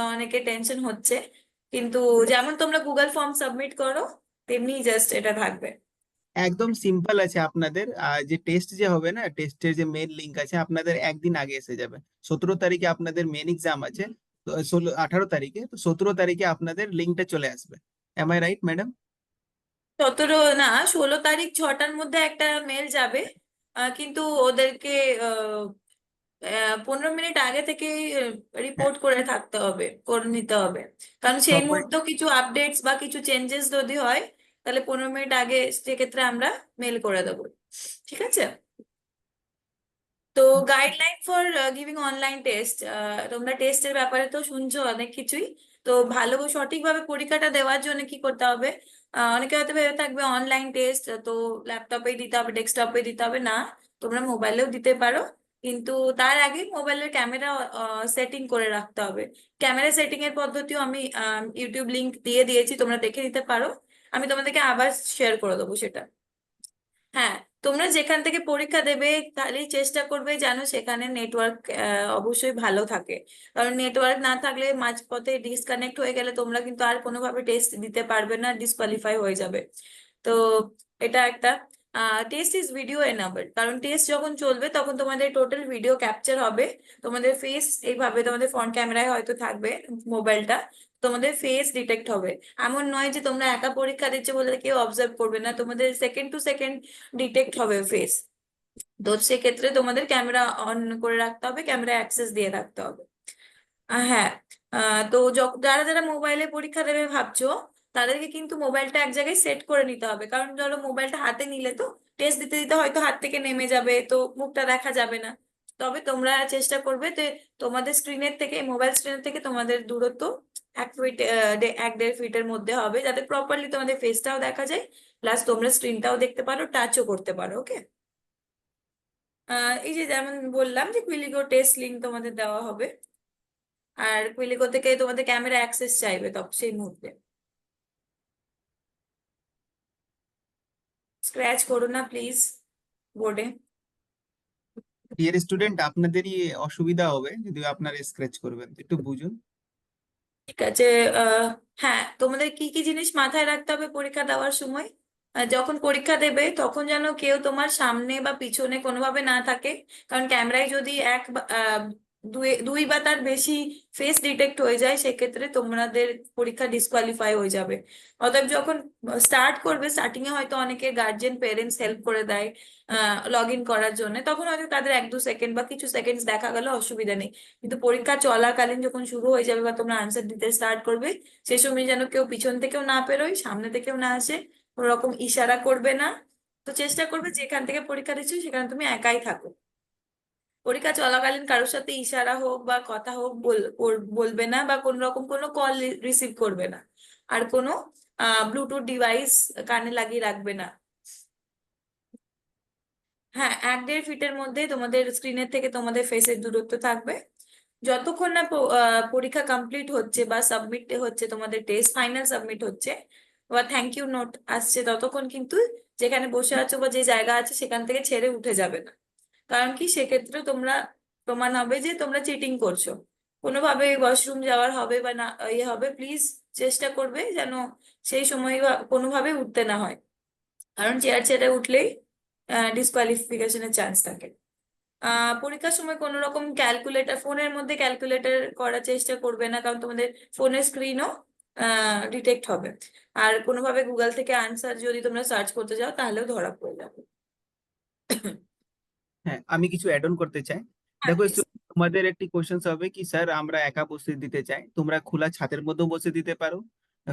অনেকে টেনশন হচ্ছে, কিন্তু যেমন তোমরা গুগল ফর্ম সাবমিট করো তেমনি জাস্ট এটা থাকবে। একদম সিম্পল আছে আপনাদের। যে টেস্ট যে হবে না, টেস্টের যে মেন লিংক আছে আপনাদের একদিন আগে এসে যাবে। 17 তারিখে আপনাদের মেন এক্সাম আছে, তো 18 তারিখে, তো 17 তারিখে আপনাদের লিঙ্কটা চলে আসবে। M I right madam? 17 না, 16 তারিখ 6টার মধ্যে একটা মেল যাবে। কিন্তু ওদেরকে 15 মিনিট আগে থেকে হ্যাঁ, রিপোর্ট করে থাকতে হবে, করে নিতে হবে। কারণ সেই সবাই। মুহূর্তে কিছু আপডেটস বা কিছু চেঞ্জেস যদি হয়, তাহলে 15 মিনিট আগে সেক্ষেত্রে আমরা মেল করে দেবো। ঠিক আছে? তো guideline for giving online test, তোমরা টেস্টের ব্যাপারে তো শুনছো অনেক কিছুই। তো ভালো সঠিকভাবে পরীক্ষাটা দেওয়ার জন্য কি করতে হবে? অনেকে হয়তো ভেবে থাকবে অনলাইন টেস্ট তো ল্যাপটপে দিতে হবে, ডেস্কটপে দিতে হবে। না, তোমরা মোবাইলেও দিতে পারো, কিন্তু তার আগে মোবাইলের ক্যামেরা সেটিং করে রাখতে হবে। ক্যামেরা সেটিং এর পদ্ধতিও আমি ইউটিউব লিংক দিয়ে দিয়েছি, তোমরা দেখে নিতে পারো। আমি তোমাদেরকে আবার শেয়ার করে দেবো সেটা। হ্যাঁ, তোমরা যেখান থেকে পরীক্ষা দেবে তাহলেই চেষ্টা করবে যেন সেখানে নেটওয়ার্ক অবশ্যই ভালো থাকে। কারণ নেটওয়ার্ক না থাকলে মাঝপথে ডিসকানেক্ট হয়ে গেলে তোমরা কিন্তু আর কোনোভাবে টেস্ট দিতে পারবে না, ডিসকোয়ালিফাই হয়ে যাবে। তো এটা একটা। টেস্ট ইজ ভিডিও এনাবল, কারণ টেস্ট যখন চলবে তখন তোমাদের টোটাল ভিডিও ক্যাপচার হবে। তোমাদের ফেস এইভাবে তোমাদের ফ্রন্ট ক্যামেরায় হয়তো থাকবে মোবাইলটা, তোমাদের ফেস ডিটেক্ট হবে। এমন নয় যে তোমরা একা পরীক্ষা দিচ্ছ বলে কেউ অবজার্ভ করবে না, তোমাদের সেকেন্ড টু সেকেন্ড ডিটেক্ট হবে ফেস। তো সেক্ষেত্রে তোমাদের ক্যামেরা অন করে রাখতে হবে, ক্যামেরা অ্যাক্সেস দিয়ে রাখতে হবে। হ্যাঁ। তো যারা যারা মোবাইলে পরীক্ষা দেবে ভাবছো, তাদেরকে কিন্তু মোবাইলটা এক জায়গায় সেট করে নিতে হবে। কারণ ধরো মোবাইলটা হাতে নিলে তো টেস্ট দিতে দিতে হয়তো হাত থেকে নেমে যাবে, তো মুখটা দেখা যাবে না। তবে তোমরা চেষ্টা করবে যে তোমাদের স্ক্রিনের থেকে, মোবাইল স্ক্রিনের থেকে তোমাদের দূরত্ব 1 ফিট, 1-1.5 ফিটের মধ্যে হবে, যাতে প্রপারলি তোমাদের ফেসটাও দেখা যায়, প্লাস তোমরা স্ক্রিনটাও দেখতে পারো, টাচও করতে পারো। ওকে? এই যে যেমন বললাম যে কুইলিগো টেস্ট লিংক তোমাদের দেওয়া হবে, আর কুইলিগো থেকে তোমাদের ক্যামেরা অ্যাক্সেস চাইবে তখন সেই মুহূর্তে। স্ক্র্যাচ করো না প্লিজ বোর্ডে। ডিয়ার স্টুডেন্ট, আপনাদেরই অসুবিধা হবে যদি আপনারা স্ক্র্যাচ করবেন, তো একটু বুঝুন। ঠিক আছে। আহ হ্যাঁ, তোমাদের কি কি জিনিস মাথায় রাখতে হবে পরীক্ষা দেওয়ার সময়? যখন পরীক্ষা দেবে তখন যেন কেউ তোমার সামনে বা পিছনে কোনোভাবে না থাকে। কারণ ক্যামেরায় যদি দুই দুই বা তার বেশি ফেস ডিটেক্ট হয়ে যায়, সেক্ষেত্রে তোমাদের পরীক্ষা ডিসকোয়ালিফাই হয়ে যাবে। অতএব যখন স্টার্ট করবে, স্টার্টিং এ হয়তো অনেকে গার্জিয়ান পেরেন্টস হেল্প করে দেয় লগ ইন করার জন্য, তখন হয়তো তাদের 1-2 সেকেন্ড বা কিছু সেকেন্ড দেখা গেল, অসুবিধা নেই। কিন্তু পরীক্ষা চলাকালীন যখন শুরু হয়ে যাবে বা তোমরা আনসার দিতে স্টার্ট করবে, সেই সময় যেন কেউ পিছন থেকেও না পেরোয়, সামনে থেকেও না আসে, কোনো রকম ইশারা করবে না। তো চেষ্টা করবে যেখান থেকে পরীক্ষা দিচ্ছ সেখানে তুমি একাই থাকো। পরীক্ষা চলাকালীন কারোর সাথে ইশারা হোক বা কথা হোক বলবে না, বা কোন রকম কোনো কল রিসিভ করবে না। আর কোনো ব্লুটুথ ডিভাইস কানে লাগিয়ে রাখবে না। হ্যাঁ, 1-1.5 ফিটের মধ্যে তোমাদের স্ক্রিনের থেকে তোমাদের ফেসের দূরত্ব থাকবে। যতক্ষণ না পরীক্ষা কমপ্লিট হচ্ছে বা সাবমিট হচ্ছে, তোমাদের টেস্ট ফাইনাল সাবমিট হচ্ছে বা থ্যাংক ইউ নোট আসছে, ততক্ষণ কিন্তু যেখানে বসে আছো বা যে জায়গা আছে সেখান থেকে ছেড়ে উঠে যাবে না। কারণ কি, সেক্ষেত্রে তোমরা প্রমাণ হবে যে তোমরা চিটিং করছো। কোনোভাবে ওয়াশরুম যাওয়ার হবে বা না ইয়ে হবে, প্লিজ চেষ্টা করবে যেন সেই সময় কোনোভাবে উঠতে না হয়। কারণ চেয়ার ছেড়ে উঠলেই ডিসকোয়ালিফিকেশনের চান্স থাকে। পরীক্ষার সময় কোনো রকম ক্যালকুলেটর, ফোনের মধ্যে ক্যালকুলেটর করার চেষ্টা করবে না, কারণ তোমাদের ফোনের স্ক্রিনও ডিটেক্ট হবে। আর কোনোভাবে গুগল থেকে আনসার যদি তোমরা সার্চ করতে যাও তাহলেও ধরা পড়ে যাবে। হ্যাঁ, আমি কিছু অ্যাড অন করতে চাই। হ্যাঁ, দেখো please। student, তোমাদের একটি কোশ্চেন হবে কি স্যার আমরা একা বসে দিতে চাই, তোমরা খোলা ছাদের মধ্যেও বসে দিতে পারো,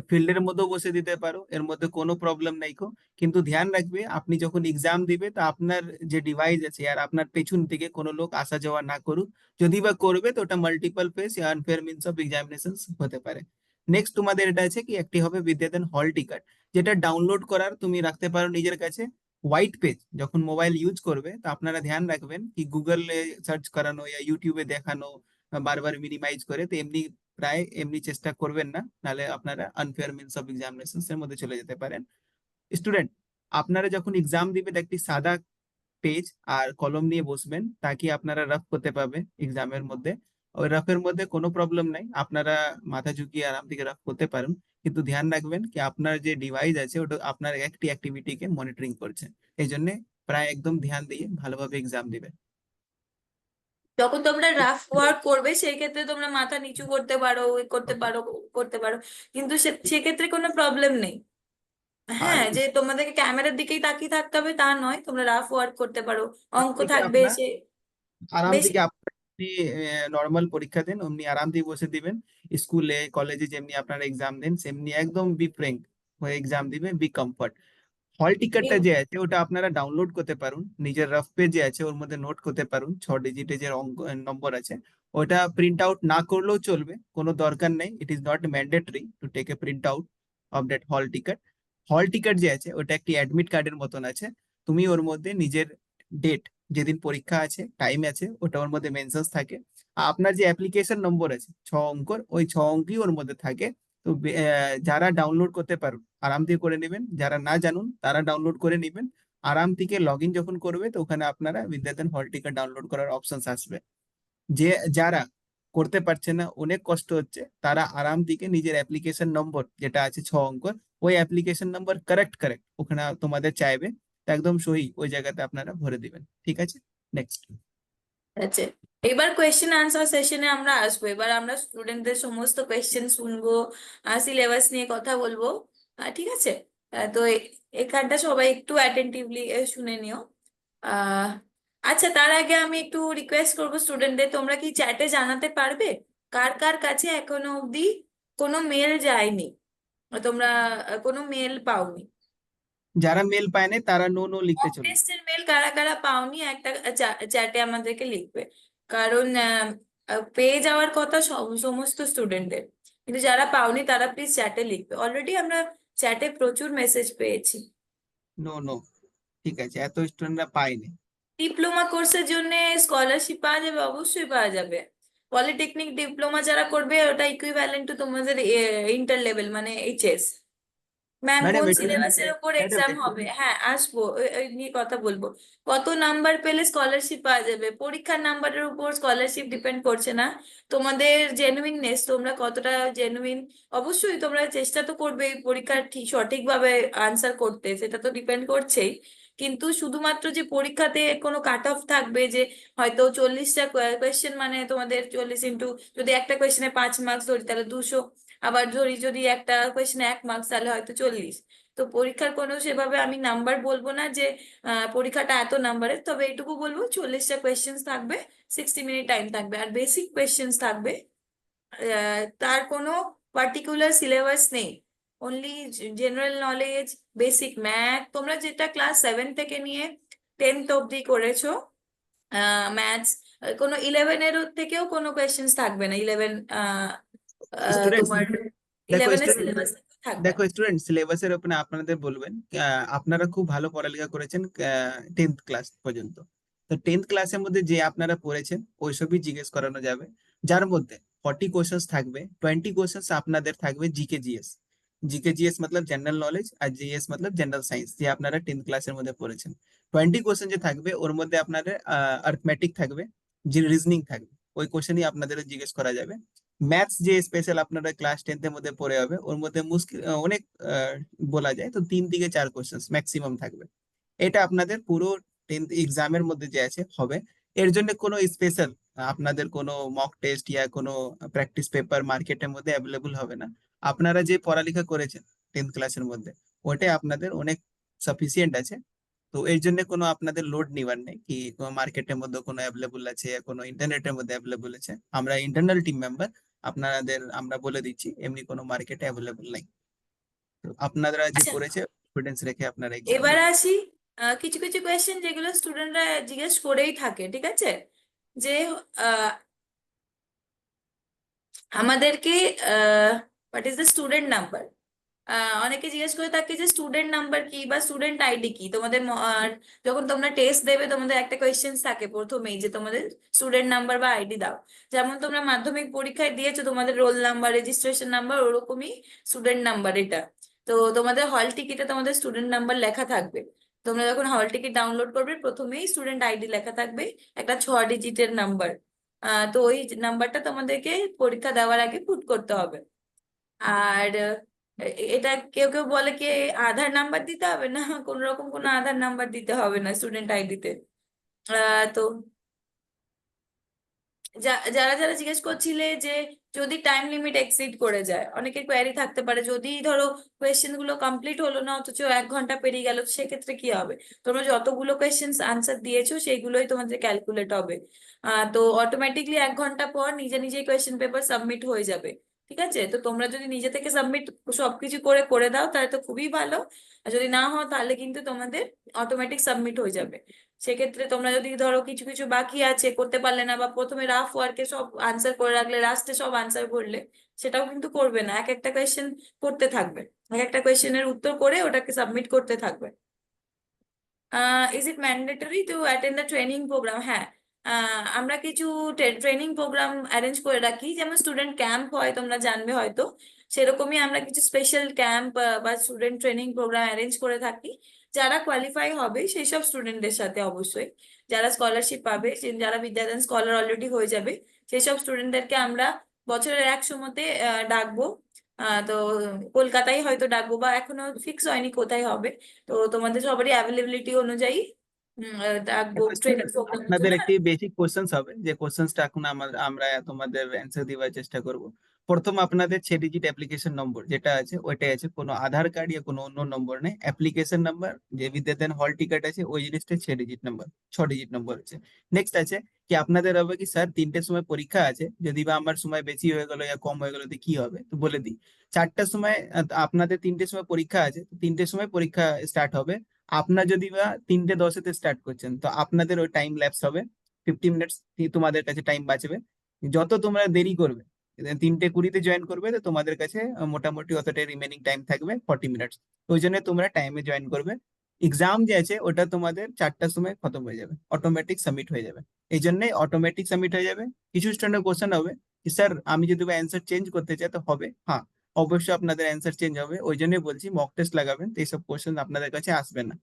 ফিল্ডের মধ্যেও বসে দিতে পারো, এর মধ্যে কোনো প্রবলেম নাই কো। কিন্তু ধ্যান রাখবে আপনি যখন এক্সাম দিবে তা আপনার যে ডিভাইস আছে আর আপনার পেছন থেকে কোনো লোক আসা যাওয়া না করুক। যদি বা করবে তো ওটা মাল্টিপল ফেস या আনফেয়ার মিনস অফ এক্সামিনেশন হতে পারে। নেক্সট তোমাদের এটা আছে কি একটি হবে বিদ্যাদান হল টিকিট, যেটা ডাউনলোড করার তুমি রাখতে পারো নিজের কাছে। হোয়াইট পেজ যখন মোবাইল ইউজ করবে তো আপনারা ধ্যান রাখবেন কি গুগলে সার্চ করানো ইয়া ইউটিউবে দেখানো বারবার মিনিমাইজ করে, তো এমনি প্রায় এমনি চেষ্টা করবেন না, নাহলে আপনারা আনফেয়ার মিনস অফ এক্সামিনেশন এর মধ্যে চলে যেতে পারেন। স্টুডেন্ট, আপনারা যখন এক্সাম দিবেন একটি সাদা পেজ আর কলম নিয়ে বসবেন, তাকে আপনারা রাফ করতে পারবে এক্সামের মধ্যে। ওই রাফের মধ্যে কোনো প্রবলেম নাই, আপনারা মাথা ঝুঁকিয়ে আরাম থেকে রাফ করতে পারেন। কিন্তু ধ্যান রাখবেন কি আপনার যে ডিভাইস আছে ওটা আপনার একটি অ্যাক্টিভিটিকে মনিটরিং করছে, এই জন্য প্রায় একদম ধ্যান দিয়ে ভালোভাবে এক্সাম দিবে। যখন তোমরা রাফ ওয়ার্ক করবে সেই ক্ষেত্রে তোমরা মাথা নিচু করতে পারো, ওই করতে পারো, করতে পারো, কিন্তু সেক্ষেত্রে কোনো প্রবলেম নেই। আর হ্যাঁ, যে তোমাদেরকে ক্যামেরার দিকেই তাকিয়ে থাকতে হবে তা নয়, তোমরা রাফ ওয়ার্ক করতে পারো, অঙ্ক থেকে থাকবে আপনার সে আরাম বেশি। থেকে আপনি নর্মাল পরীক্ষা দেন অমনি আরাম দিয়ে বসে দিবেন। স্কুলে কলেজে যেমনি আপনারা এক্সাম দেন সেমনি একদম বি ফ্র্যাঙ্ক হয়ে এক্সাম দিবেন, বি কমফর্ট। হল টিকিটটা যে আছে ওটা আপনারা ডাউনলোড করতে পারুন, নিজের রাফ পেজে আছে ওর মধ্যে নোট করতে পারুন, 6 ডিজিটের যে অঙ্ক নম্বর আছে। ওটা প্রিন্ট আউট না করলেও চলবে, কোনো দরকার নেই, it is not mandatory to take a printout of that hall ticket. Hall ticket যে আছে ওটা একটি অ্যাডমিট কার্ডের মতন আছে, তুমি ওর মধ্যে নিজের ডেট, যেদিন পরীক্ষা আছে টাইম আছে ওটা ওর মধ্যে মেনশন থাকে। আর আপনার যে অ্যাপ্লিকেশন নম্বর আছে 6 অঙ্কর, ওই 6 অঙ্কই ওর মধ্যে থাকে। তো যারা ডাউনলোড করতে পারুন আরাম দিয়ে করে নেবেন, যারা না জানুন তারা ডাউনলোড করে নেবেন। আরাম থেকে লগ ইন যখন করবে তো ওখানে আপনারা বিদ্যাদান হল টিকিট ডাউনলোড করার অপশন আসবে। যে যারা করতে পারছে না, অনেক কষ্ট হচ্ছে, তারা আরাম থেকে নিজের অ্যাপ্লিকেশন নম্বর যেটা আছে 6 অঙ্কর, ওই অ্যাপ্লিকেশন নম্বর কারেক্ট কারেক্ট ওখানে তোমাদের চাইবে, তো একদম সহি ওই জায়গাতে আপনারা ভরে দিবেন। ঠিক আছে, নেক্সট। আছে। এবার কোয়েশ্চেন আনসার সেশনে আমরা আসবো, এবার আমরা স্টুডেন্টদের সমস্ত কোয়েশ্চেন শুনবো, সিলেবাস নিয়ে কথা বলবো। ঠিক আছে। তো এখানটা সবাই একটু অ্যাটেন্টিভলি শুনে নিও। আহ আচ্ছা, তার আগে আমি একটু রিকোয়েস্ট করবো স্টুডেন্টদের, তোমরা কি চ্যাটে জানাতে পারবে কার কার কাছে এখনো অবধি কোনো মেল যায়নি, তোমরা কোনো মেল পাওনি? যারা মেল পায়নি তারা নো নো লিখতে মক চলুন। টেস্টের মেল কারা কারা পাওনি একটা চ্যাটে আমাদেরকে লিখবে, কারণ পেয়ে যাওয়ার কথা সমস্ত স্টুডেন্টদের, কিন্তু যারা পাওনি তারা প্লিজ চ্যাটে লিখবে। অলরেডি আমরা চ্যাটে প্রচুর মেসেজ পেয়েছি। নো নো, ঠিক আছে, এত স্টুডেন্টরা পায়নি। ডিপ্লোমা কোর্সের জন্য স্কলারশিপ পাওয়া যাবে, অবশ্যই পাওয়া যাবে। পলিটেকনিক ডিপ্লোমা যারা করবে ওটা ইকুইভ্যালেন্ট টু তোমাদের ইন্টার লেভেল মানে এইচএস। ম্যাম ম্যাডাম কোন এটা সিলেবাসের উপর ম্যাডাম এক্সাম হবে? হ্যাঁ, আসবো, ওই নিয়ে কথা বলবো। কত নাম্বার পেলে স্কলারশিপ পাওয়া যাবে? পরীক্ষার নাম্বারের উপর স্কলারশিপ ডিপেন্ড করছে না, তোমাদের জেনুইননেস, তোমরা কতটা জেনুইন। অবশ্যই তোমরা চেষ্টা তো করবে পরীক্ষার ঠিক সঠিকভাবে আনসার করতে, সেটা তো ডিপেন্ড করছেই। কিন্তু শুধুমাত্র যে পরীক্ষাতে কোনো কাট অফ থাকবে যে হয়তো 40টা কোয়েশ্চেন মানে তোমাদের 40 ইন্টু, যদি একটা কোয়েশ্চেনে 5 মার্কস ধরি তাহলে 200, আবার ধরি যদি একটা কোয়েশ্চেনে 1 মার্কস তাহলে হয়তো 40। তো পরীক্ষার কোনো সেভাবে আমি নাম্বার বলবো না যে পরীক্ষাটা এত নাম্বারের, তবে এইটুকু বলবো 40টা কোয়েশ্চেন থাকবে, 60 মিনিট টাইম থাকবে, আর বেসিক কোয়েশ্চেন থাকবে। তার কোনো পার্টিকুলার সিলেবাস নেই, only general knowledge, basic math, তোমরা যেটা ক্লাস 7 থেকে নিয়ে 10th অবধি করেছো। ম্যাথস কোনো 11-এর থেকেও কোনো কোয়েশ্চেন্স থাকবে না, 11 স্টুডেন্ট, তোমার দেখো 11-এর স্টুডেন্ট, সিলেবাস থাকবে। দেখো স্টুডেন্ট, সিলেবাসের উপরে আপনাদের বলবেন আপনারা খুব ভালো পড়ালেখা করেছেন 10th ক্লাস পর্যন্ত। তো 10th ক্লাসের মধ্যে যে আপনারা পড়েছেন ওইসবই জিজ্ঞেস করানো যাবে, যার মধ্যে 40 কোশ্চেন্স থাকবে, 20 কোশ্চেন্স আপনাদের থাকবে জিকে জিএস। জিকে জিএস মতলব জেনারেল নলেজ, আর জিএস মতলব জেনারেল সায়েন্স, যে আপনারা 10th ক্লাসের মধ্যে পড়েছেন। 20 কোশ্চেন যে থাকবে ওর মধ্যে আপনাদের অ্যারিথমেটিক থাকবে, যে রিজনিং থাকবে, ওই কোশ্চেনই আপনাদের জিজ্ঞেস করা যাবে। ম্যাথস যে স্পেশাল আপনারা ক্লাস 10th-এর মধ্যে পড়ে হবে ওর মধ্যে মুশকিল অনেক বলা যায় তো 3 থেকে 4 কোশ্চেন ম্যাক্সিমাম থাকবে। এটা আপনাদের পুরো 10th এক্সামের মধ্যে যে আছে হবে। এর জন্য কোনো স্পেশাল আপনাদের কোনো মক টেস্ট ইয়া কোনো প্র্যাকটিস পেপার মার্কেটের মধ্যে অ্যাভেলেবল হবে না। আপনারা যে পড়ালেখা করেছেন 10th ক্লাসের মধ্যে ওটাই আপনাদের অনেক সাফিসিয়েন্ট আছে। তো এর জন্য কোনো আপনাদের লোড নিবার নেই কি কোনো মার্কেটের মধ্যে কোনো অ্যাভেলেবল আছে, কোনো ইন্টারনেটের মধ্যে অ্যাভেলেবল আছে। আমরা ইন্টারনাল টিম মেম্বার, আপনাদের আমরা বলে দিচ্ছি এমনি কোনো মার্কেটে অ্যাভেলেবল নাই। তো আপনারা যে আচ্ছা, করেছে কনফিডেন্স রেখে আপনারা এক্সাম এবার দেবেন। আসি কিছু কিছু কোয়েশ্চেন যেগুলো স্টুডেন্টরা জিজ্ঞেস করেই থাকে, ঠিক আছে? যে আহ, আমাদেরকে what is the student number. অনেকে জিজ্ঞেস করে থাকে যে স্টুডেন্ট নাম্বার কি বা স্টুডেন্ট আইডি কি। তোমাদের আর যখন তোমরা টেস্ট দেবে তোমাদের একটা কোয়েশ্চেন থাকে প্রথমেই যে তোমাদের স্টুডেন্ট নাম্বার বা আইডি দাও। যেমন তোমরা মাধ্যমিক পরীক্ষায় দিয়েছো তোমাদের রোল নাম্বার রেজিস্ট্রেশন নাম্বার, ওরকমই স্টুডেন্ট নাম্বার এটা। তো তোমাদের হল টিকিটে তোমাদের স্টুডেন্ট নাম্বার লেখা থাকবে। তোমরা যখন হল টিকিট ডাউনলোড করবে প্রথমেই স্টুডেন্ট আইডি লেখা থাকবে, একটা 6 ডিজিটের নাম্বার। তো ওই নাম্বারটা তোমাদেরকে পরীক্ষা দেওয়ার আগে পুট করতে হবে। আর এটা কেউ কেউ বলে কি আধার নাম্বার দিতে হবে না, কোন রকম কোনো আধার নাম্বার দিতে হবে না স্টুডেন্ট আইডিতে। তো যারা যারা জিজ্ঞেস করছিলে যে যদি টাইম লিমিট এক্সিড করে যায়, অনেকের কোয়ারি থাকতে পারে যদি ধরো কোয়েশ্চেন গুলো কমপ্লিট হলো না অথচ 1 ঘন্টা পেরিয়ে গেল, সেক্ষেত্রে কি হবে? তোমরা যতগুলো কোয়েশ্চেন আনসার দিয়েছো সেইগুলোই তোমাদের ক্যালকুলেট হবে। তো অটোমেটিকলি 1 ঘন্টা পর নিজে নিজেই কোয়েশ্চেন পেপার সাবমিট হয়ে যাবে। ঠিক আছে? তো তোমরা যদি নিজে থেকে সাবমিট সবকিছু করে করে দাও তাহলে তো খুবই ভালো। আর যদি না হয় তাহলে কিন্তু তোমাদের অটোমেটিক সাবমিট হয়ে যাবে। সেক্ষেত্রে তোমরা যদি ধরো কিছু কিছু বাকি আছে করতে পারলে না, বা প্রথমে রাফ ওয়ার্কে সব আনসার করে রাখলে লাস্টে সব আনসার করলে, সেটাও কিন্তু করবে না। এক একটা কোয়েশ্চেন করতে থাকবে, এক একটা কোয়েশ্চেনের উত্তর করে ওটাকে সাবমিট করতে থাকবে। Is it mandatory to attend the training programme? হ্যাঁ, আমরা কিছু ট্রেনিং প্রোগ্রাম অ্যারেঞ্জ করে রাখি, যেমন স্টুডেন্ট ক্যাম্প হয় তোমরা জানবে হয়তো। সেরকমই আমরা কিছু স্পেশাল ক্যাম্প বা স্টুডেন্ট ট্রেনিং প্রোগ্রাম অ্যারেঞ্জ করে থাকি। যারা কোয়ালিফাই হবে সেই সব স্টুডেন্টদের সাথে অবশ্যই, যারা স্কলারশিপ পাবে, যারা বিদ্যাদান স্কলার অলরেডি হয়ে যাবে, সেই সব স্টুডেন্টদেরকে আমরা বছরের এক সময়তে ডাকবো। তো কলকাতায় হয়তো ডাকবো, বা এখনো ফিক্স হয়নি কোথায় হবে। তো তোমাদের সবারই অ্যাভেলেবিলিটি অনুযায়ী ডাকবো আচ্ছা স্যার, ট্রেনিং প্রোগ্রামের আপনাদের জন্য। একটি বেসিক কোশ্চেন্স হবে, যে কোশ্চেন্সটা এখন আমরা তোমাদের অ্যান্সার দেওয়ার চেষ্টা করব। প্রথম আপনাদের 6 ডিজিট অ্যাপ্লিকেশন নম্বর যেটা আছে ওইটাই আছে, কোনো আধার কার্ড বা কোনো অন্য নম্বর নেই। অ্যাপ্লিকেশন নাম্বার যে বিদ্যাদান হল টিকিট আছে ওই জিনিসটা 6 ডিজিট নাম্বার, 6 ডিজিট নম্বর আছে। নেক্সট আছে কি আপনাদের হবে কি স্যার 3টের সময় পরীক্ষা আছে, যদি বা আমার সময় বেশি হয়ে গেল বা কম হয়ে গেল তো কি হবে, তো বলে দিই। 4টার সময় আপনাদের 3টের সময় পরীক্ষা আছে, তো 3টের সময় পরীক্ষা স্টার্ট হবে। আপনার যদি বা 3টে 10-এ স্টার্ট করছেন তো আপনাদের ওই টাইম ল্যাপস হবে 50 মিনিটস, তোমাদের কাছে টাইম বাঁচবে। যত তোমরা দেরি করবে, 3টে 20-এ জয়েন করবে তো তোমাদের কাছে মোটামুটি অতটাই রিমেনিং টাইম থাকবে 40 মিনিটস। ওই জন্য তোমরা টাইমে জয়েন করবে। এক্সাম যে আছে ওটা তোমাদের 4টার সময় খতম হয়ে যাবে, অটোমেটিক সাবমিট হয়ে যাবে। এই জন্য অটোমেটিক সাবমিট হয়ে যাবে। কিছু স্টুডেন্টের কোশ্চেন হবে কি স্যার আমি যদি অ্যান্সার চেঞ্জ করতে চাই তো হবে? হ্যাঁ, অবশ্যই আপনাদের অ্যান্সার চেঞ্জ হবে। ওই জন্যই বলছি মক টেস্ট লাগাবেন, তো এইসব কোশ্চেন আপনাদের কাছে আসবে না।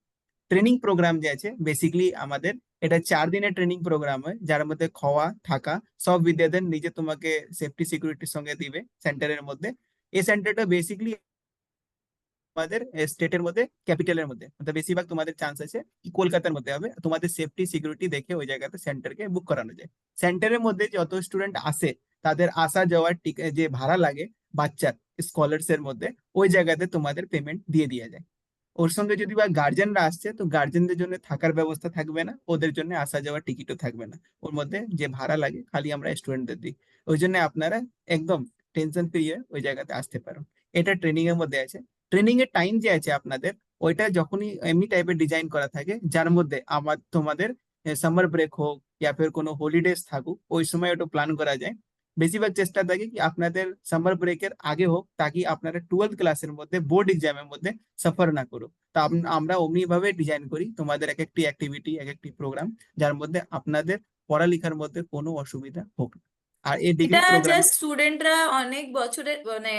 ট্রেনিং প্রোগ্রাম যে আছে বেসিকলি আমাদের এটা 4 দিনের ট্রেনিং প্রোগ্রাম হয়, যার মধ্যে খাওয়া থাকা সব বিদ্যাদান নিজে তোমাকে সেফটি সিকিউরিটির সঙ্গে দিবে সেন্টারের মধ্যে। এই সেন্টারটা বেসিকলি আমাদের স্টেটের মধ্যে ক্যাপিটালের মধ্যে, অর্থাৎ বেশিরভাগ তোমাদের চান্স আছে কি কলকাতার মধ্যে হবে। তোমাদের সেফটি সিকিউরিটি দেখে ওই জায়গাতে সেন্টারকে বুক করানো যায়। সেন্টারের মধ্যে যত স্টুডেন্ট আসে তাদের আসা যাওয়ার যে ভাড়া লাগে বাচ্চার স্কলার্স এর মধ্যে, ওই জায়গাতে তোমাদের পেমেন্ট দিয়ে দেওয়া যায়। ওর সঙ্গে যদি বা গার্জেনরা আসছে তো গার্জেনদের জন্য থাকার ব্যবস্থা থাকবে না, ওদের জন্য আসা যাওয়ার টিকিটও থাকবে না। ওর মধ্যে যে ভাড়া লাগে খালি আমরা স্টুডেন্টদের দিই। ওই জন্য আপনারা একদম টেনশন ফ্রি হয়ে ওই জায়গাতে আসতে পারো। এটা ট্রেনিং এর মধ্যে আছে। ট্রেনিং এর টাইম যে আছে আপনাদের ওইটা যখনই এমনি টাইপের ডিজাইন করা থাকে যার মধ্যে তোমাদের সামার ব্রেক হোক ফের কোনো হলিডেজ থাকুক ওই সময় ওটা প্ল্যান করা যায়। বেশিরভাগ চেষ্টা থাকে কি আপনাদের সামার ব্রেকের আগে হোক, তাকি আপনারা 12th ক্লাসের মধ্যে বোর্ড এক্সামের মধ্যে সাফার না করুক। তা আমরা অমনি ভাবে ডিজাইন করি তোমাদের এক একটি অ্যাক্টিভিটি এক একটি প্রোগ্রাম, যার মধ্যে আপনাদের পড়ালেখার মধ্যে কোনো অসুবিধা হোক না। আর এই এটা ডিগ্রি প্রোগ্রাম জাস্ট স্টুডেন্টরা অনেক বছরের মানে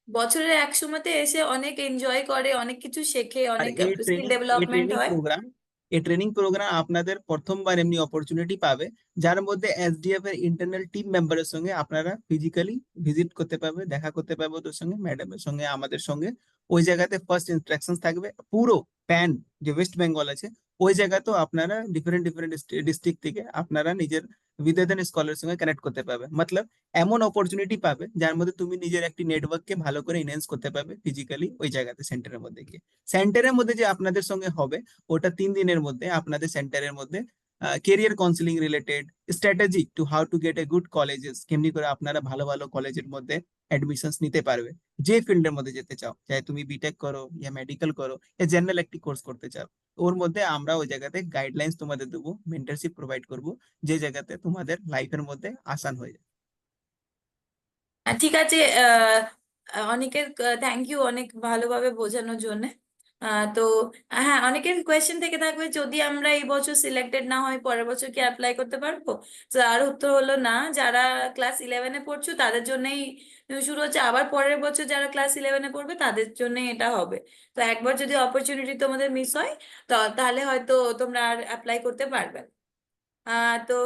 বছরের এক সময়তে এসে অনেক এনজয় করে, অনেক কিছু শেখে, আর অনেক এই স্কিল ট্রেনিং এই ডেভেলপমেন্ট ট্রেনিং হয়। প্রোগ্রাম এই ট্রেনিং প্রোগ্রাম আপনাদের প্রথমবার এমনি অপরচুনিটি পাবে, যার মধ্যে এসডিএফ এর ইন্টারনাল টিম মেম্বারের সঙ্গে আপনারা ফিজিক্যালি ভিজিট করতে পারবে, দেখা করতে পারবে ওদের সঙ্গে, ম্যাডামের সঙ্গে আমাদের সঙ্গে। ওই জায়গাতে ফার্স্ট ইনস্ট্রাকশন থাকবে পুরো প্যান যে ওয়েস্ট বেঙ্গল আছে ওই জায়গাতেও আপনারা ডিফারেন্ট ডিফারেন্ট ডিস্ট্রিক্ট থেকে আপনারা নিজের বিদ্যাদান স্কলারের সঙ্গে কানেক্ট করতে পারবে। মতলব এমন অপরচুনিটি পাবে যার মধ্যে তুমি নিজের একটি নেটওয়ার্ককে ভালো করে ইনহ্যান্স করতে পারবে ফিজিক্যালি ওই জায়গাতে সেন্টারের মধ্যে গিয়ে। সেন্টারের মধ্যে যে আপনাদের সঙ্গে হবে ওটা 3 দিনের মধ্যে আপনাদের সেন্টারের মধ্যে career counselling related, strategy to how to get a good colleges, কেমনি করে আপনারা ভালো ভালো কলেজের মধ্যে অ্যাডমিশনস নিতে পারবে, যে ফিল্ডের মধ্যে যেতে চাও, চাहे তুমি বিটেক করো ইয়া মেডিকেল করো ইয়া জেনারেল একটি কোর্স করতে চাও, ওর মধ্যে আমরা ওই জায়গাতে গাইডলাইন্স তোমাদের দেবো, মেন্টরশিপ প্রোভাইড করব, যে জায়গাতে তোমাদের লাইফের মধ্যে আসান হয়ে যাবে। ঠিক আছে, অনেকের থ্যাংক ইউ অনেক ভালোভাবে বোঝানোর জন্য। তো হ্যাঁ, অনেকের কোয়েশ্চেন থেকে থাকবে যদি আমরা এই বছর সিলেক্টেড না হয় পরের বছর কি অ্যাপ্লাই করতে পারবো? তো আর উত্তর হলো না। যারা ক্লাস 11-এ পড়ছো তাদের জন্যই শুরু হচ্ছে, আবার পরের বছর যারা ক্লাস 11-এ পড়বে তাদের জন্যই এটা হবে। তো একবার যদি অপরচুনিটি তোমাদের মিস হয় তো তাহলে হয়তো তোমরা আর অ্যাপ্লাই করতে পারবে না। তো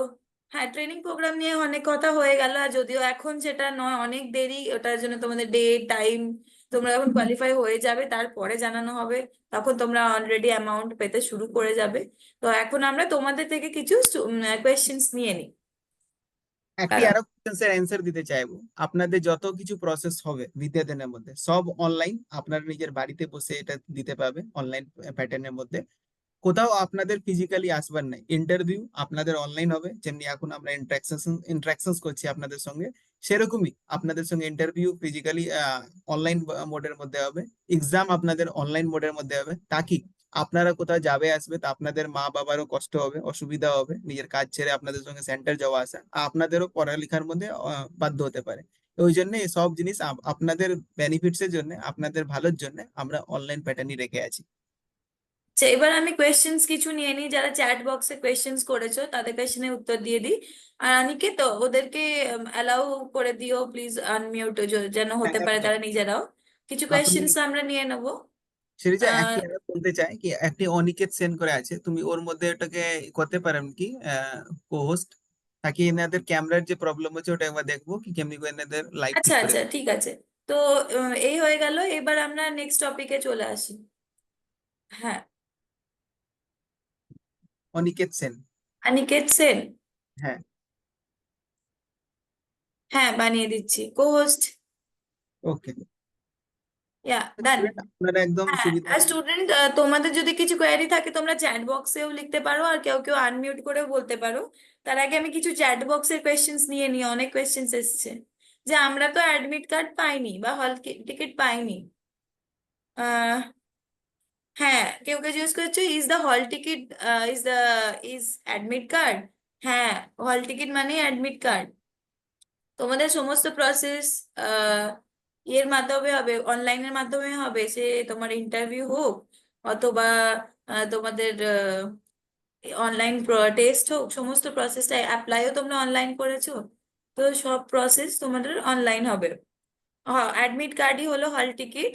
হ্যাঁ, ট্রেনিং প্রোগ্রাম নিয়ে অনেক কথা হয়ে গেল, আর যদিও এখন সেটা নয়, অনেক দেরি, ওটার জন্য তোমাদের ডেট টাইম তোমরা যখন কোয়ালিফাই হয়ে যাবে তারপরে জানানো হবে, তখন তোমরা অলরেডি অ্যামাউন্ট পেতে শুরু করে যাবে। তো এখন আমরা তোমাদের থেকে কিছু কোয়েশ্চেন্স নিয়ে নিই। একটি আরো কোশ্চেন্স এর অ্যান্সার দিতে চাইবো। আপনাদের যত কিছু প্রসেস হবে বিদ্যাদানের মধ্যে সব অনলাইন, আপনারা নিজের বাড়িতে বসে এটা দিতে পারবে অনলাইন প্যাটার্নের মধ্যে, কোথাও আপনাদের ফিজিক্যালি আসবার নাই। ইন্টারভিউ আপনাদের অনলাইন হবে, যেমনি এখন আমরা ইন্টারাকশনস করছি আপনাদের সঙ্গে, সেরকমই আপনাদের সঙ্গে ইন্টারভিউ ফিজিক্যালি অনলাইন মোডের মধ্যে হবে, এক্সাম আপনাদের অনলাইন মোডের মধ্যে হবে, তাকি আপনারা কোথাও যাবে আসবে তো আপনাদের মা বাবারও কষ্ট হবে, অসুবিধা হবে, নিজের কাজ ছেড়ে আপনাদের সঙ্গে সেন্টার যাওয়া আসা, আর আপনাদেরও পড়ালেখার মধ্যে বাধ্য হতে পারে। ওই জন্য এই সব জিনিস আপনাদের বেনিফিটস এর জন্য, আপনাদের ভালোর জন্য আমরা অনলাইন প্যাটার্নই রেখে আছি। আচ্ছা, এবার আমি কোয়েশ্চেন্স কিছু নিয়ে নিই, যারা চ্যাট বক্সে কোয়েশ্চেন্স করেছো তাদের কোয়েশ্চেনের উত্তর দিয়ে দিই। আর অনিকে তো ওদেরকে অ্যালাউ করে দিও প্লিজ, আনমিউট যেন হ্যাঁ, হতে পারে একদম। তারা নিজেরাও। কিছু আপনি কোয়েশ্চেন্স আমরা নিয়ে নেবো। সিরিজে আহ একটি আরো বলতে চাই কি, একটি অনিকেত সেন্ড করে আছে, তুমি ওর মধ্যে ওটাকে করতে পারেন কি কো-হোস্ট, তাকে এনাদের ক্যামেরার যে প্রবলেম হচ্ছে ওটা একবার দেখবো কি কেমনি করে এনাদের লাইভ আচ্ছা ঠিক করে আচ্ছা, ঠিক আছে। তো এই হয়ে গেল, এবার আমরা নেক্সট টপিকে চলে আসি। হ্যাঁ, অনিকেত সেন। অনিকেত সেন। হ্যাঁ। হ্যাঁ, বানিয়ে দিচ্ছি কো হোস্ট। ওকে। ইয়া ডান। আপনারা একদম হ্যাঁ, সুবিধা। আর স্টুডেন্ট, তোমাদের যদি কিছু কোয়ারি থাকে তোমরা চ্যাট বক্সেও লিখতে পারো, আর কেউ কেউ আনমিউট করেও বলতে পারো। তার আগে আমি কিছু চ্যাট বক্সের কোয়েশ্চেন্স নিয়ে নিই, অনেক কোয়েশ্চেন্স এসেছে। যে আমরা তো অ্যাডমিট কার্ড পাইনি বা হল টিকিট পাইনি। আহ হ্যাঁ, কেউ কেউ জিজ্ঞেস করছো is the hall ticket is admit card? হ্যাঁ, হল টিকিট মানে অ্যাডমিট কার্ড। তোমাদের সমস্ত প্রসেস ইয়ের মাধ্যমে হবে, অনলাইনের মাধ্যমে হবে, সে তোমার ইন্টারভিউ হোক অথবা তোমাদের অনলাইন টেস্ট হোক, সমস্ত প্রসেসটা, অ্যাপ্লাইও তোমরা অনলাইন করেছো, তো সব প্রসেস তোমাদের অনলাইন হবে। অ্যাডমিট কার্ডই হলো হল টিকিট।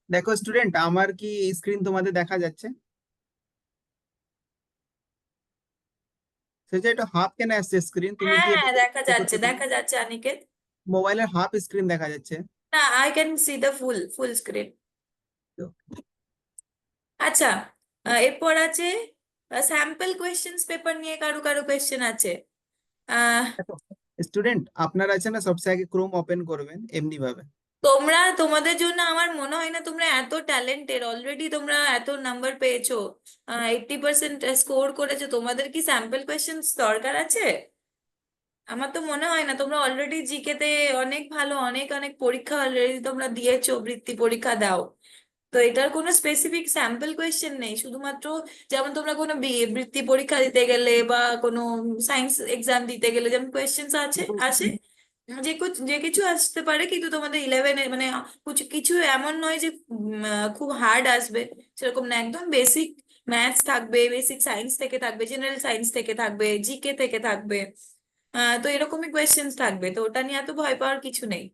দেখো স্টুডেন্ট, আমার কি স্ক্রিন তোমাদের দেখা যাচ্ছে? সেটা একটু হাফ কেন আসছে স্ক্রিন, তুমি হ্যাঁ কি হ্যাঁ, এটা দেখা চেক যাচ্ছে করতে পারো? দেখা যাচ্ছে অনিকেত। মোবাইলের হাফ স্ক্রিন দেখা যাচ্ছে। না, I can see the full full screen. তো আচ্ছা, এরপর আছে স্যাম্পল কোয়েশ্চেন্স পেপার নিয়ে কারো কারো কোয়েশ্চেন আছে। আহ দেখো স্টুডেন্ট, আপনারা আছে না সবচেয়ে আগে ক্রোম ওপেন করবেন এমনি ভাবে। তোমরা, তোমাদের জন্য আমার মনে হয় না তোমরা এত ট্যালেন্টেড, অলরেডি তোমরা এত নাম্বার পেয়েছো, 80% স্কোর করেছো, তোমাদের কি স্যাম্পল কোয়েশ্চেন্স দরকার আছে? আমার তো মনে হয় না, তোমরা অলরেডি জিকে তে অনেক ভালো, অনেক অনেক পরীক্ষা অলরেডি তোমরা দিয়েছো, বৃত্তি পরীক্ষা দাও। তো এটার কোনো স্পেসিফিক স্যাম্পল কোয়েশ্চেন নেই, শুধুমাত্র যেমন তোমরা কোনো বৃত্তি পরীক্ষা দিতে গেলে বা কোনো সায়েন্স এক্সাম দিতে গেলে যেমন কোয়েশ্চেন্স আছে আসে, যে কিছু আসতে পারে, কিন্তু তোমাদের 11-এ মানে কিছু কিছু এমন নয় যে খুব হার্ড আসবে, সেরকম না, একদম বেসিক ম্যাথস থাকবে, বেসিক সায়েন্স থেকে থাকবে, জেনারেল সায়েন্স থেকে থাকবে, জিকে থেকে থাকবে। তো এরকমই কোয়েশ্চেন্স থাকবে, তো ওটা নিয়ে এত ভয় পাওয়ার কিছু নেই।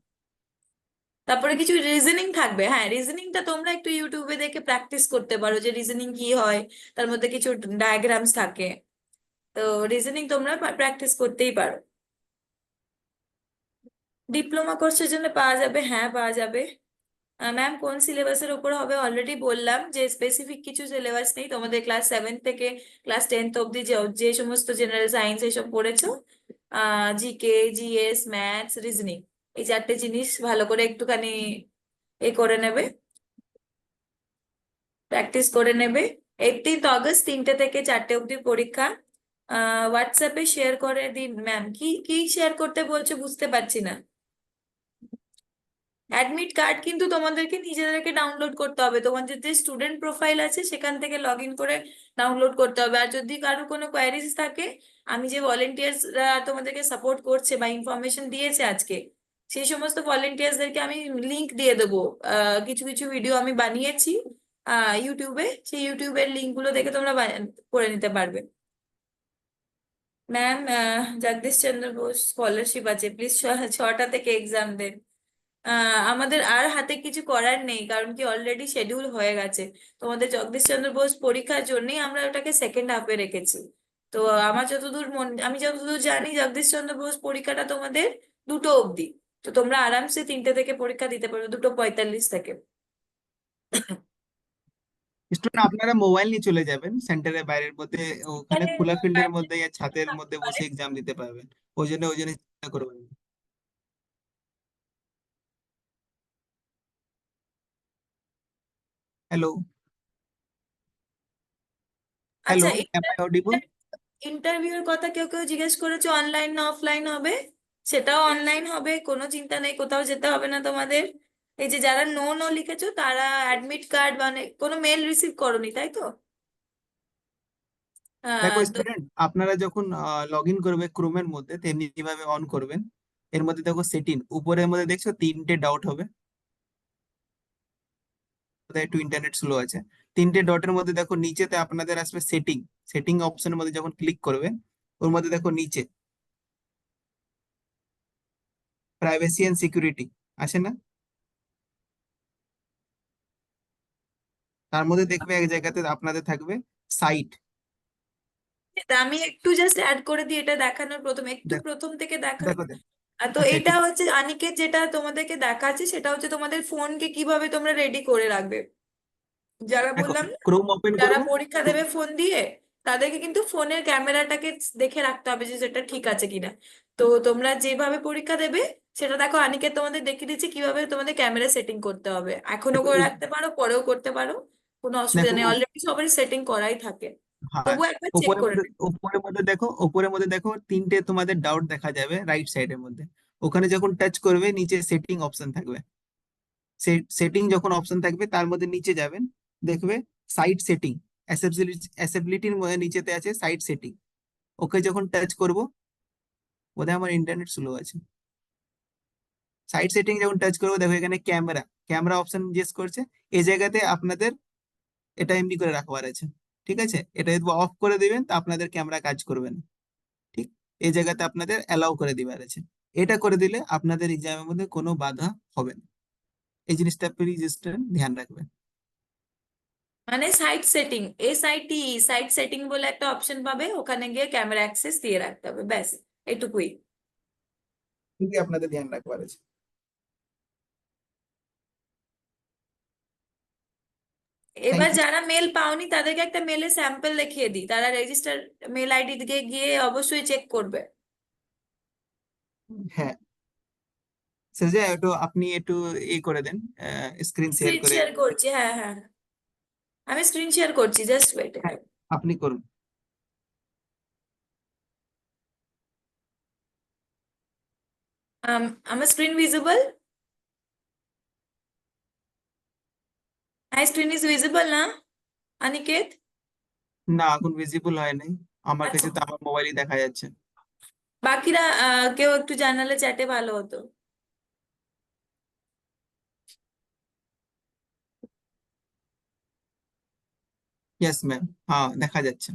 তারপরে কিছু রিজনিং থাকবে। হ্যাঁ, রিজনিংটা তোমরা একটু ইউটিউবে দেখে প্র্যাকটিস করতে পারো যে রিজনিং কি হয়, তার মধ্যে কিছু ডায়াগ্রামস থাকে, তো রিজনিং তোমরা প্র্যাকটিস করতেই পারো। ডিপ্লোমা কোর্সের জন্য পাওয়া যাবে, হ্যাঁ পাওয়া যাবে। ম্যাম কোন সিলেবাসের উপর হবে? অলরেডি বললাম যে স্পেসিফিক কিছু সিলেবাস নেই, তোমাদের ক্লাস 7 থেকে ক্লাস 10 অব্দি যে যে সমস্ত জেনারেল সায়েন্স এসব পড়েছো, জিকে, জিএস, ম্যাথস, রিজনিং, এই চারটে জিনিস ভালো করে একটুখানি এ করে নেবে, প্র্যাকটিস করে নেবে। 18 অগস্ট 3টে থেকে 4টে অব্দি পরীক্ষা। হোয়াটসঅ্যাপে শেয়ার করে দিন ম্যাম। কি কি শেয়ার করতে বলছো বুঝতে পারছি না। অ্যাডমিট কার্ড কিন্তু তোমাদেরকে নিজেদেরকে ডাউনলোড করতে হবে, তোমাদের যে স্টুডেন্ট প্রোফাইল আছে সেখান থেকে লগ ইন করে ডাউনলোড করতে হবে। আর যদি কারো কোনো কোয়ারিজ থাকে, আমি যে ভলেন্টিয়ার্সরা তোমাদেরকে সাপোর্ট করছে বা ইনফরমেশন দিয়েছে আজকে, সেই সমস্ত ভলেন্টিয়ার্সদেরকে আমি লিংক দিয়ে দেবো। কিছু কিছু ভিডিও আমি বানিয়েছি ইউটিউবে, সেই ইউটিউবের লিঙ্কগুলো দেখে তোমরা করে নিতে পারবে। ম্যাম, জগদীশ চন্দ্র বোস স্কলারশিপ আছে, প্লিজ 6টা থেকে এক্সাম দেন। আমাদের আর হাতে কিছু করার নেই, কারণ কি অলরেডি শিডিউল হয়ে গেছে। তোমাদের জগদীশ চন্দ্র বোস পরীক্ষার জন্যই আমরা ওটাকে সেকেন্ড হাফে রেখেছি। তো আমার যতদূর আমি যতদূর জানি জগদীশ চন্দ্র বোস পরীক্ষাটা তোমাদের 2টো অবধি। তো তোমরা আরামসে 3টে থেকে পরীক্ষা দিতে পারবে, 2:45 থেকে। স্টুডেন্ট আপনারা মোবাইল নিয়ে চলে যাবেন সেন্টারের বাইরের মধ্যে, ওখানে খোলা ফিল্ডের মধ্যে या ছাদের মধ্যে বসে এক্সাম দিতে পারবেন। ওই জন্য চিন্তা করবেন না। হ্যালো, হ্যালো, আচ্ছা, এম আই অডিবল? ইন্টারভিউর কথা কেউ কেউ জিজ্ঞেস করেছে অনলাইন না অফলাইন হবে। সেটাও অনলাইন হবে, কোনো চিন্তা নেই, কোথাও যেতে হবে না তোমাদের। এই যে যারা নো নো লিখেছো তারা অ্যাডমিট কার্ড মানে কোনো মেল রিসিভ করোনি, তাই তো? দেখো তো স্টুডেন্ট, আপনারা যখন লগ ইন করবে ক্রোমের মধ্যে তেমনি ভাবে অন করবেন। এর মধ্যে দেখো সেটিং, উপরের মধ্যে দেখছো 3টে ডট হবে, কোথায় একটু ইন্টারনেট স্লো আছে। 3টে ডটের মধ্যে দেখো নিচেতে আপনাদের আসবে সেটিং। সেটিং অপশনের মধ্যে যখন ক্লিক করবেন, ওর মধ্যে দেখো নিচে প্রাইভেসি এন্ড সিকিউরিটি আছে না? তার মধ্যে দেখবে এক জায়গাতে আপনাদের থাকবে সাইট। আমি একটু জাস্ট অ্যাড করে দিই এটা দেখানোর, একটু দেখো, প্রথম থেকে দেখাই। দেখো দেখো। তো আচ্ছা এটা ঠিক আছে। হচ্ছে অনিকেত, যেটা তোমাদেরকে দেখাচ্ছে সেটা হচ্ছে তোমাদের ফোনকে কিভাবে তোমরা রেডি করে রাখবে। যারা দেখো বললাম, ক্রোম ওপেন যারা করবে। পরীক্ষা দেবে ফোন দিয়ে, তাদেরকে কিন্তু ফোনের ক্যামেরাটাকে দেখে রাখতে হবে যে সেটা ঠিক আছে কিনা। তো তোমরা যেভাবে পরীক্ষা দেবে সেটা দেখো, অনিকেত তোমাদের দেখিয়ে দিচ্ছে কিভাবে তোমাদের ক্যামেরা সেটিং করতে হবে। এখনো দেখো করে রাখতে পারো, পরেও করতে পারো, কোনো অসুবিধা দেখো নেই, অলরেডি সবারই সেটিং করাই থাকে। হ্যাঁ, তবুও একবার চেক করে নেবে। উপরের মধ্যে দেখো 3টে তোমাদের ডাউট দেখা যাবে রাইট সাইডের মধ্যে। ওখানে যখন টাচ করবে নিচে সেটিং অপশন থাকবে। সেটিং যখন অপশন থাকবে তার মধ্যে নিচে যাবেন, দেখবে সাইট সেটিং, অ্যাসেসিবিলিটির মধ্যে নিচেতে আছে সাইট সেটিং। ওকে যখন টাচ করব, বোধহয় আমার ইন্টারনেট স্লো আছে। সাইট সেটিং যখন টাচ করবো দেখো এখানে ক্যামেরা, ক্যামেরা অপশন জিজ্ঞেস করছে। এই জায়গাতে আপনাদের এটা এমনি করে রাখবার আছে, ঠিক আছে? এটা যদি অফ করে দিবেন তা আপনাদের ক্যামেরা কাজ করবে না, ঠিক? এই জায়গাতে আপনাদের অ্যালাউ করে দিবার আছে। এটা করে দিলে আপনাদের এক্সামের মধ্যে কোনো বাধা হবে না। এই জিনিসটা প্লিজ স্টুডেন্ট ধ্যান রাখবেন। মানে সাইট সেটিং, সাইট সেটিং বলে একটা অপশন পাবে, ওখানে গিয়ে ক্যামেরা অ্যাক্সেস দিয়ে রাখতে হবে, ব্যাস এটুকুই। কিন্তু আপনাদের ধ্যান রাখবার আছে। থ্যাংক এবার ইউ। যারা মেল পাওনি তাদেরকে একটা মেলে স্যাম্পল দেখিয়ে দিই, তারা রেজিস্টার মেল আইডি দিকে গিয়ে অবশ্যই চেক করবে। হ্যাঁ, সে একটু আপনি একটু করে দেন, স্ক্রিন শেয়ার স্ক্রিন করে। শেয়ার করছি, হ্যাঁ হ্যাঁ, আমি স্ক্রিন শেয়ার করছি, জাস্ট ওয়েট। হ্যাঁ, আপনি করুন। আমার স্ক্রিন ভিজিবল? হ্যাঁ, স্ক্রিন ইজ ভিজিবল না অনিকেত? না, এখন ভিজিবল হয় নাই আমার আচ্ছা, কাছে, তো আমার মোবাইলই দেখা যাচ্ছে। বাকিরা কেউ একটু জানালে চ্যাটে ভালো হতো। ইয়েস ম্যাম, হ্যাঁ দেখা যাচ্ছে।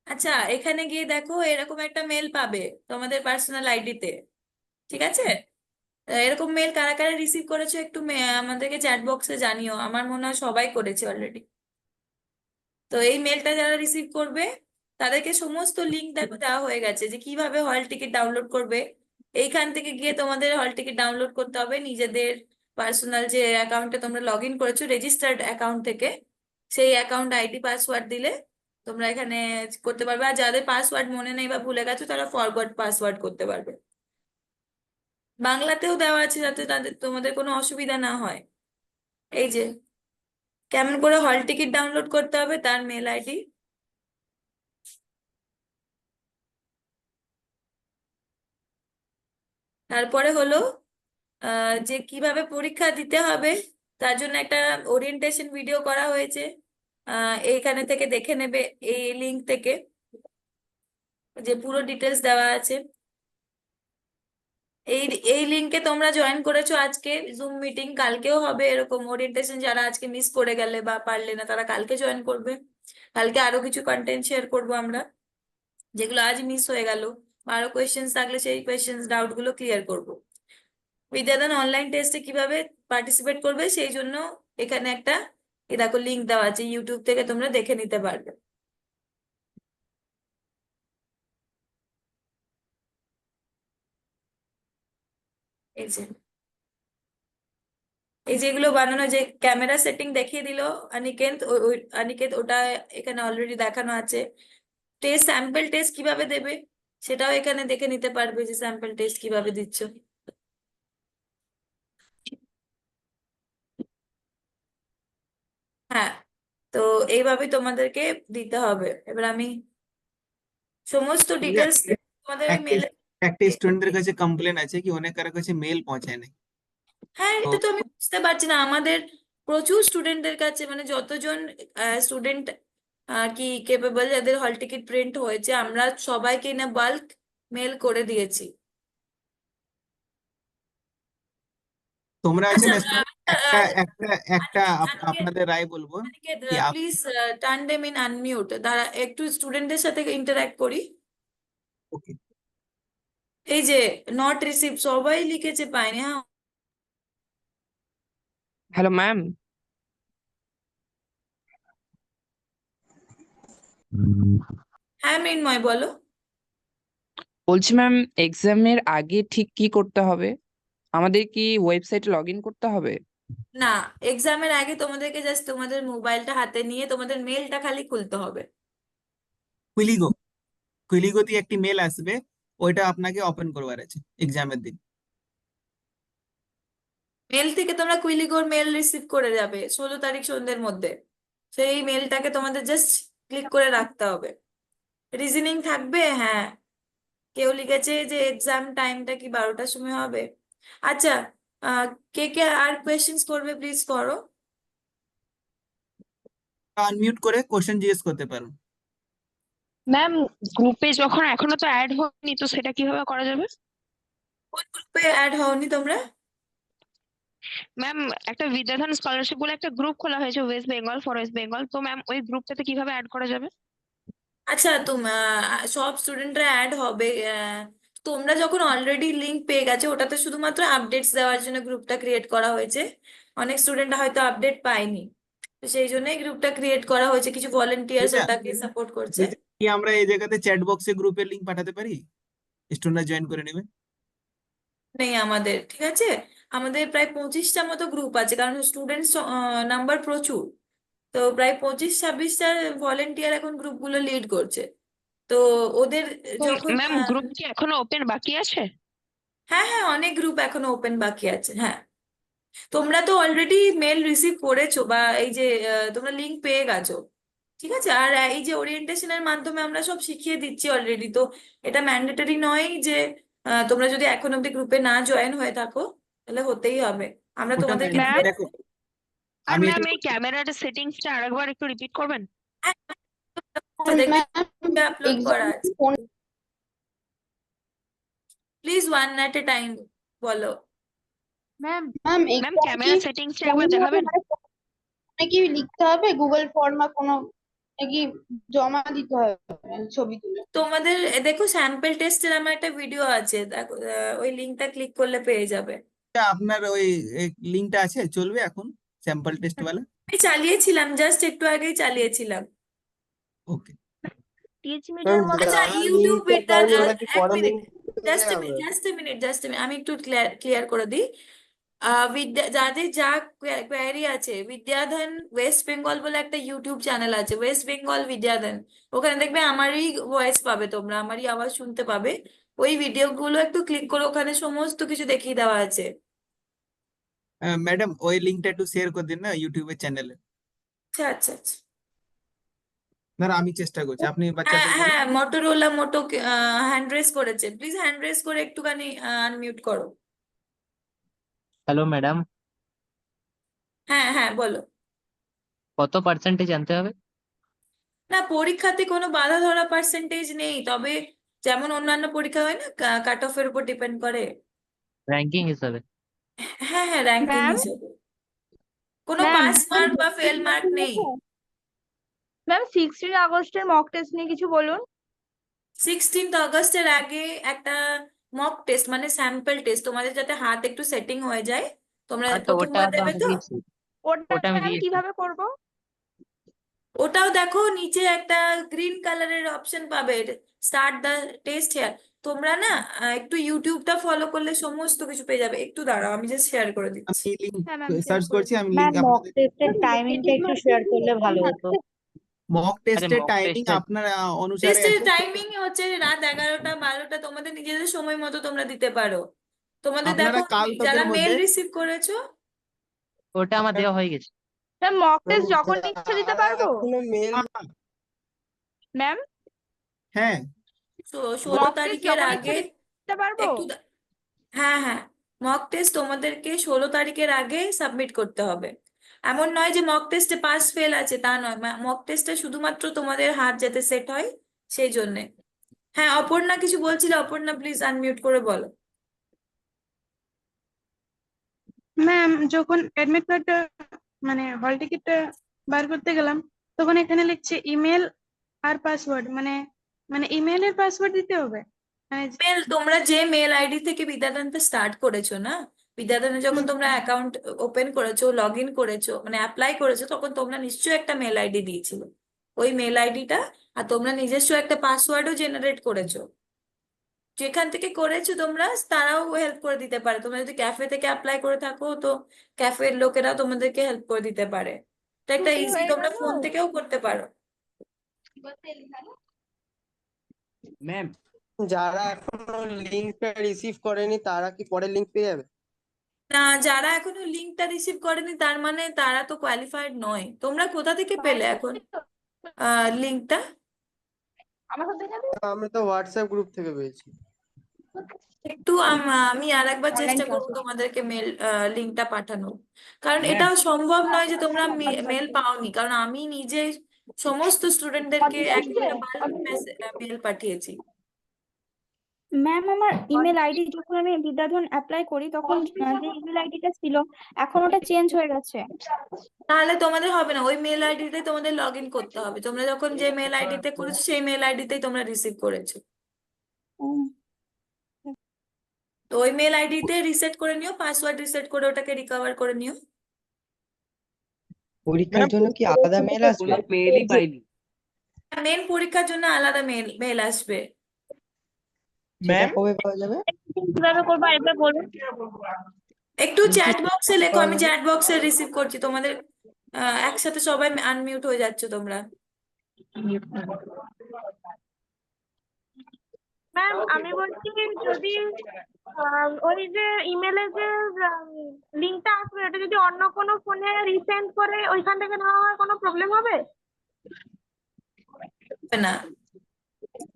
আচ্ছা, এখানে গিয়ে দেখো এরকম একটা মেল পাবে তোমাদের পার্সোনাল আইডিতে, ঠিক আছে? এরকম মেল কারা কারা রিসিভ করেছো একটু আমাদেরকে চ্যাট বক্সে জানিও, আমার মনে হয় সবাই করেছে অলরেডি। তো এই মেলটা যারা রিসিভ করবে তাদেরকে সমস্ত লিঙ্ক দেখো দেওয়া হয়ে গেছে যে কিভাবে হল টিকিট ডাউনলোড করবে। এইখান থেকে গিয়ে তোমাদের হল টিকিট ডাউনলোড করতে হবে নিজেদের পার্সোনাল যে অ্যাকাউন্টে তোমরা লগ ইন করেছো রেজিস্টার্ড অ্যাকাউন্ট থেকে, সেই অ্যাকাউন্ট আইডি পাসওয়ার্ড দিলে তোমরা এখানে করতে পারবে। আর যাদের পাসওয়ার্ড মনে নেই বা ভুলে গেছো তারা ফরগট পাসওয়ার্ড করতে পারবে। বাংলাতেও দেওয়া আছে যাতে তাদের তোমাদের কোনো অসুবিধা না হয়। এই যে কেমন করে হল টিকিট ডাউনলোড করতে হবে তার মেল আইডি, তারপরে হলো যে কিভাবে পরীক্ষা দিতে হবে তার জন্য একটা ওরিয়েন্টেশন ভিডিও করা হয়েছে। এইখানে থেকে দেখে নেবে, এই লিংক থেকে যে পুরো ডিটেলস দেওয়া আছে। এই এই লিংকে তোমরা জয়েন করেছো আজকে জুম মিটিং, কালকেও হবে এরকম ওরিয়েন্টেশন। যারা আজকে মিস করে গেলে বা পারলে না তারা কালকে জয়েন করবে। কালকে আরো কিছু কন্টেন্ট শেয়ার করবো আমরা, যেগুলো আজ মিস হয়ে গেল। বা আরো কোয়েশ্চেন্স থাকলে সেই কোয়েশ্চেন্স ডাউট গুলো ক্লিয়ার করবো। বিদ্যাদান অনলাইন টেস্টে কিভাবে পার্টিসিপেট করবে সেই জন্য এখানে একটা এই দেখো লিংক দেওয়া আছে, ইউটিউব থেকে তোমরা দেখে নিতে পারবে। এই যে এই যেগুলো বানানো, যে ক্যামেরা সেটিং দেখিয়ে দিল অনিকেত, অনিকেত ওটা এখানে অলরেডি দেখানো আছে। টেস্ট স্যাম্পল টেস্ট কিভাবে দেবে সেটাও এখানে দেখে নিতে পারবে যে স্যাম্পল টেস্ট কিভাবে দিচ্ছ। হ্যাঁ, তো এইভাবে তোমাদেরকে দিতে হবে। এবার আমি সমস্ত ডিটেলস তোমাদের ওই একটা মেলে। একটা স্টুডেন্টদের কাছে কমপ্লেন আছে কি অনেক কারো কাছে মেল পৌঁছায় নাই। হ্যাঁ, তো এটা তো আমি বুঝতে পারছি না। আমাদের প্রচুর স্টুডেন্টদের কাছে, মানে যতজন স্টুডেন্ট আর কি কেপেবল, যাদের হল টিকিট প্রিন্ট হয়েছে, আমরা সবাইকে না বাল্ক মেল করে দিয়েছি। তোমরা আছে আচ্ছা, না student, একটা একটা একটা অনিকেত অনিকেত আপনাদের রায় বলবো অনিকেত কি please turn them in unmute. দাঁড়া, একটু স্টুডেন্টদের সাথে ইন্টারঅ্যাক্ট করি। ওকে, এই যে নট রিসিভ সবাই লিখেছে পাইনি। হ্যাঁ, হ্যালো ম্যাম, হ্যাঁ মৃন্ময় বলো। বলছি ম্যাম এক্সামের আগে ঠিক কি করতে হবে? আমাদের কি ওয়েবসাইটে লগ ইন করতে হবে? না, এক্সামের আগে তোমাদেরকে জাস্ট তোমাদের মোবাইলটা হাতে নিয়ে তোমাদের মেলটা খালি খুলতে হবে। কুইলিগো কুইলিগো দিয়ে একটি মেল আসবে, ওইটা আপনাকে ওপেন করবার আছে এক্সামের দিন। মেল থেকে তোমরা কুইলিগোর মেল রিসিভ করে যাবে 16 তারিখ সন্ধ্যের মধ্যে। সেই মেলটাকে তোমাদের জাস্ট ক্লিক করে রাখতে হবে। রিজনিং থাকবে, হ্যাঁ। কেউ লিখেছে যে এক্সাম টাইমটা কি 12টার সময় হবে। আচ্ছা, আহ কে কে আর কোয়েশ্চেন্স করবে প্লিজ করো। আনমিউট করে কোশ্চেন জিজ্ঞেস করতে পারো। ম্যাম, গ্রুপে যখন এখনো তো অ্যাড হয়নি, তো সেটা কিভাবে করা যাবে? কোন গ্রুপে অ্যাড হওনি তোমরা? ম্যাম, একটা বিদ্যাধন স্কলারশিপ বলে একটা গ্রুপ খোলা হয়েছে West Bengal, for West Bengal. তো ম্যাম ওই গ্রুপটাতে কিভাবে অ্যাড করা যাবে? আচ্ছা, সব স্টুডেন্টরা অ্যাড হবে। তোমরা যখন অলরেডি লিংক পেয়ে গেছো, ওটাতে শুধুমাত্র আপডেটস দেওয়ার জন্য গ্রুপটা ক্রিয়েট করা হয়েছে। অনেক স্টুডেন্ট হয়তো আপডেট পায়নি, তো সেই জন্যই গ্রুপটা ক্রিয়েট করা হয়েছে। কিছু ভলেন্টিয়ার্স রিজা, ওটাকে সাপোর্ট করছে। রিজা, কি আমরা এই জায়গাতে চ্যাট বক্সে গ্রুপের লিংক পাঠাতে পারি? স্টুডেন্টরা জয়েন করে নেবে। নেই আমাদের, ঠিক আছে। আমাদের প্রায় 25টা মতো গ্রুপ আছে, কারণ স্টুডেন্টস নাম্বার প্রচুর। তো প্রায় 25-26টা ভলেন্টিয়ার এখন গ্রুপগুলো লিড করছে। তো ওদের তো যখন ম্যাম, গ্রুপ কি এখনো ওপেন বাকি আছে? হ্যাঁ হ্যাঁ, অনেক গ্রুপ এখনো ওপেন বাকি আছে, হ্যাঁ। তোমরা তো অলরেডি মেল রিসিভ করেছো, বা এই যে তোমরা লিংক পেয়ে গেছো, ঠিক আছে। আর এই যে ওরিয়েন্টেশনের মাধ্যমে আমরা সব শিখিয়ে দিচ্ছি অলরেডি, তো এটা ম্যান্ডেটরি নয় যে তোমরা যদি এখন অব্দি গ্রুপে না জয়েন হয়ে থাকো তাহলে হতেই হবে। আমরা ওটা তোমাদেরকে ম্যাম, দেখো, আর আমি ম্যাম এটা এই ক্যামেরার সেটিংসটা আরেকবার একটু রিপিট করবেন? দেখবে ম্যাম আপলোড করা এক্সাম আছে। Please one at A time বলো। ম্যাম, ম্যাম ম্যাম এক্সাম কি ক্যামেরা সেটিংসটা কেমন একবার হবে, দেখাবেন? মানে ফোনে কি লিখতে হবে গুগল ফর্ম বা কোনো নাকি জমা দিতে হবে ছবি তুলে? তোমাদের দেখো স্যাম্পল টেস্টের আমার একটা ভিডিও আছে, দেখো ওই লিঙ্কটা ক্লিক করলে পেয়ে যাবে। আপনার ওই লিংকটা আছে, চলবে এখন স্যাম্পল টেস্ট वाला? আমি চালিয়েছিলাম, জাস্ট একটু আগেই চালিয়েছিলাম। ওকে। টিচমিটের মতো আচ্ছা যারা ইউটিউব লিঙ্কটা বিদ্যা পায়নি ওরা কি এক পরে মিনিট, লিঙ্ক পেয়ে জাস্ট যাবে? জাস্ট মিনিট আমি একটু ক্লিয়ার করে দিই। যাদের যা কোয়ারি আছে, বিদ্যাধন ওয়েস্ট বেঙ্গল বলে একটা ইউটিউব চ্যানেল আছে, ওয়েস্ট বেঙ্গল বিদ্যাধন। ওখানে দেখবে আমারই ভয়েস পাবে, তোমরা আমারই আওয়াজ শুনতে পাবে। ওই ভিডিওগুলো একটু ক্লিক করে ওখানে সমস্ত কিছু দেখিয়ে দেওয়া আছে। ম্যাডাম ওই লিঙ্কটা একটু শেয়ার করে দিন না ইউটিউবের চ্যানেলে। আচ্ছা আচ্ছা আচ্ছা। না আমি চেষ্টা করছি, আপনি হ্যাঁ বাচ্চাদের বলুন। হ্যাঁ, মোটরোলা মোটো হ্যান্ড রেস করেছে, প্লিজ হ্যান্ড রেস করে একটুখানি আনমিউট করো। হ্যালো ম্যাডাম, হ্যাঁ হ্যাঁ বলো। কত পার্সেন্টেজ আনতে হবে? না, পরীক্ষাতে কোনো বাধা ধরা পার্সেন্টেজ নেই, তবে যেমন অন্যান্য পরীক্ষা হয় না, কাট অফ এর উপর ডিপেন্ড করে। র্যাঙ্কিং হিসাবে? হ্যাঁ হ্যাঁ, র্যাঙ্কিং ম্যাম হিসেবে কোনো ম্যাম পাস মার্ক বা ফেল মার্ক নেই। ম্যাম 16 আগস্টের মক টেস্ট নিয়ে কিছু বলুন। 16th আগস্টের আগে একটা মক টেস্ট মানে স্যাম্পল টেস্ট, তোমাদের যাতে হাত একটু সেটিং হয়ে যায়। তোমরা আর তো ওটা প্রথমবার তো দেবে আমি তো? দিয়েছি, ওটা ওটা আমি ম্যাম দিয়েছি। কিভাবে করব? ওটাও দেখো, নিচে একটা গ্রিন কালারের অপশন পাবে, স্টার্ট দ্য টেস্ট হেয়ার। তোমরা না একটু ইউটিউবটা ফলো করলে সমস্ত কিছু পেয়ে যাবে। একটু দাঁড়াও, আমি জাস্ট শেয়ার করে দিচ্ছি। আমি লিঙ্ক হ্যাঁ ম্যাম শেয়ার সার্চ করে করছি, দিন। আমি ম্যাম লিঙ্ক মক আপনাদের। টেস্টের টাইমিংটা একটু শেয়ার করলে ভালো হতো। মক আরে টেস্টের মক টাইমিং টেস্টটা আপনার অনুসারে টেস্টের adjust টাইমিং হচ্ছে রাত 11টা 12টা, তোমাদের নিজেদের সময় মতো তোমরা দিতে পারো। তোমাদের আপনারা দেখো, কাল যারা তকের মেল মধ্যে। রিসিভ করেছো। ওটা আমার দেওয়া হয়ে গেছে। ম্যাম মক ম্যাম টেস্ট যখন ইচ্ছা দিতে পারবো এখনো মেল ম্যাম? হ্যাঁ 16 মক টেস্ট তারিখের যখন ইচ্ছা আগে দিতে পারবো? একটু হ্যাঁ হ্যাঁ, মক টেস্ট তোমাদেরকে 16 তারিখের আগে সাবমিট করতে হবে। এমন নয় যে মক টেস্টে পাস ফেল আছে, তা নয়। মক টেস্টে শুধুমাত্র তোমাদের হাত যাতে সেট হয় সেই জন্যে। হ্যাঁ, অপর্ণা কিছু বলছিলে, অপর্ণা প্লিজ আনমিউট করে বলো। ম্যাম যখন অ্যাডমিট কার্ডটা মানে হল টিকিটটা বার করতে গেলাম তখন এখানে লিখছে ইমেল আর পাসওয়ার্ড মানে মানে ইমেলের পাসওয়ার্ড দিতে হবে মানে মেল, তোমরা যে মেল আইডি থেকে বিদ্যাদানটা স্টার্ট করেছো না, বিদ্যাদানে যখন তোমরা অ্যাকাউন্ট ওপেন করেছো, লগ ইন করেছো, মানে অ্যাপ্লাই করেছো, তখন তোমরা নিশ্চয়ই একটা মেল আইডি দিয়েছিল। ওই মেল আইডিটা, আর তোমরা নিজস্ব একটা পাসওয়ার্ডও জেনারেট করেছো। যেখান থেকে করেছো তোমরা, তারাও হেল্প করে দিতে পারে। তোমরা যদি ক্যাফে থেকে অ্যাপ্লাই করে থাকো, তো ক্যাফের লোকেরাও তোমাদেরকে হেল্প করে দিতে পারে। এটা একটা ছুটি ইজি, হয়ে তোমরা গেল। ফোন থেকেও করতে পারো। ম্যাম যারা এখনো লিঙ্কটা রিসিভ করেনি তারা কি পরে লিঙ্ক পেয়ে যাবে? না, যারা এখনো লিঙ্কটা রিসিভ করেনি তার মানে তারা তো কোয়ালিফাইড নয়। তোমরা কোথা থেকে পেলে এখন লিঙ্কটা? আমার সাথে যাবে আমি তো হোয়াটসঅ্যাপ গ্রুপ থেকে পেয়েছি। একটু আমি আর একবার অনলাইন চেষ্টা ক্লাস। করবো তোমাদেরকে মেল লিঙ্কটা পাঠানোর। কারণ ম্যাম এটাও সম্ভব নয় যে তোমরা মেল পাওনি, কারণ আমি নিজে সমস্ত স্টুডেন্টদেরকে একেবারে বাল্ক মেল পাঠিয়েছি। ম্যাম আমার ইমেল আইডি যখন আমি বিদ্যাধন অ্যাপ্লাই করি তখন যে ইমেল আইডিটা ছিল এখন ওটা চেঞ্জ হয়ে গেছে। তাহলে তোমাদের হবে না, ওই মেল আইডিতে তোমাদের লগ ইন করতে হবে। তোমরা যখন যে মেল আইডিতে করেছো সেই মেল আইডিতেই তোমরা রিসিভ করেছো। উম, তো ওই মেল আইডিতে রিসেট করে নিও, পাসওয়ার্ড রিসেট করে ওটাকে রিকভার করে নিও। পরীক্ষার জন্য কি আলাদা মেল আসবে? কোনো মেলই পাইনি। মেন পরীক্ষার জন্য আলাদা মেল আসবে। সেটা কবে পাওয়া যাবে? কিভাবে করবো আরেকবার বলুন। একটু চ্যাট বক্সে লেখো, আমি চ্যাট বক্সে রিসিভ করছি তোমাদের। একসাথে সবাই আনমিউট হয়ে যাচ্ছ তোমরা। ম্যাম আমি বলছি যদি ওই যে ইমেলে যে লিঙ্কটা আসবে ওটা যদি অন্য কোনো ফোনে রিসেন্ড করে ওইখান থেকে নেওয়া হয় কোনো প্রবলেম হবে? না,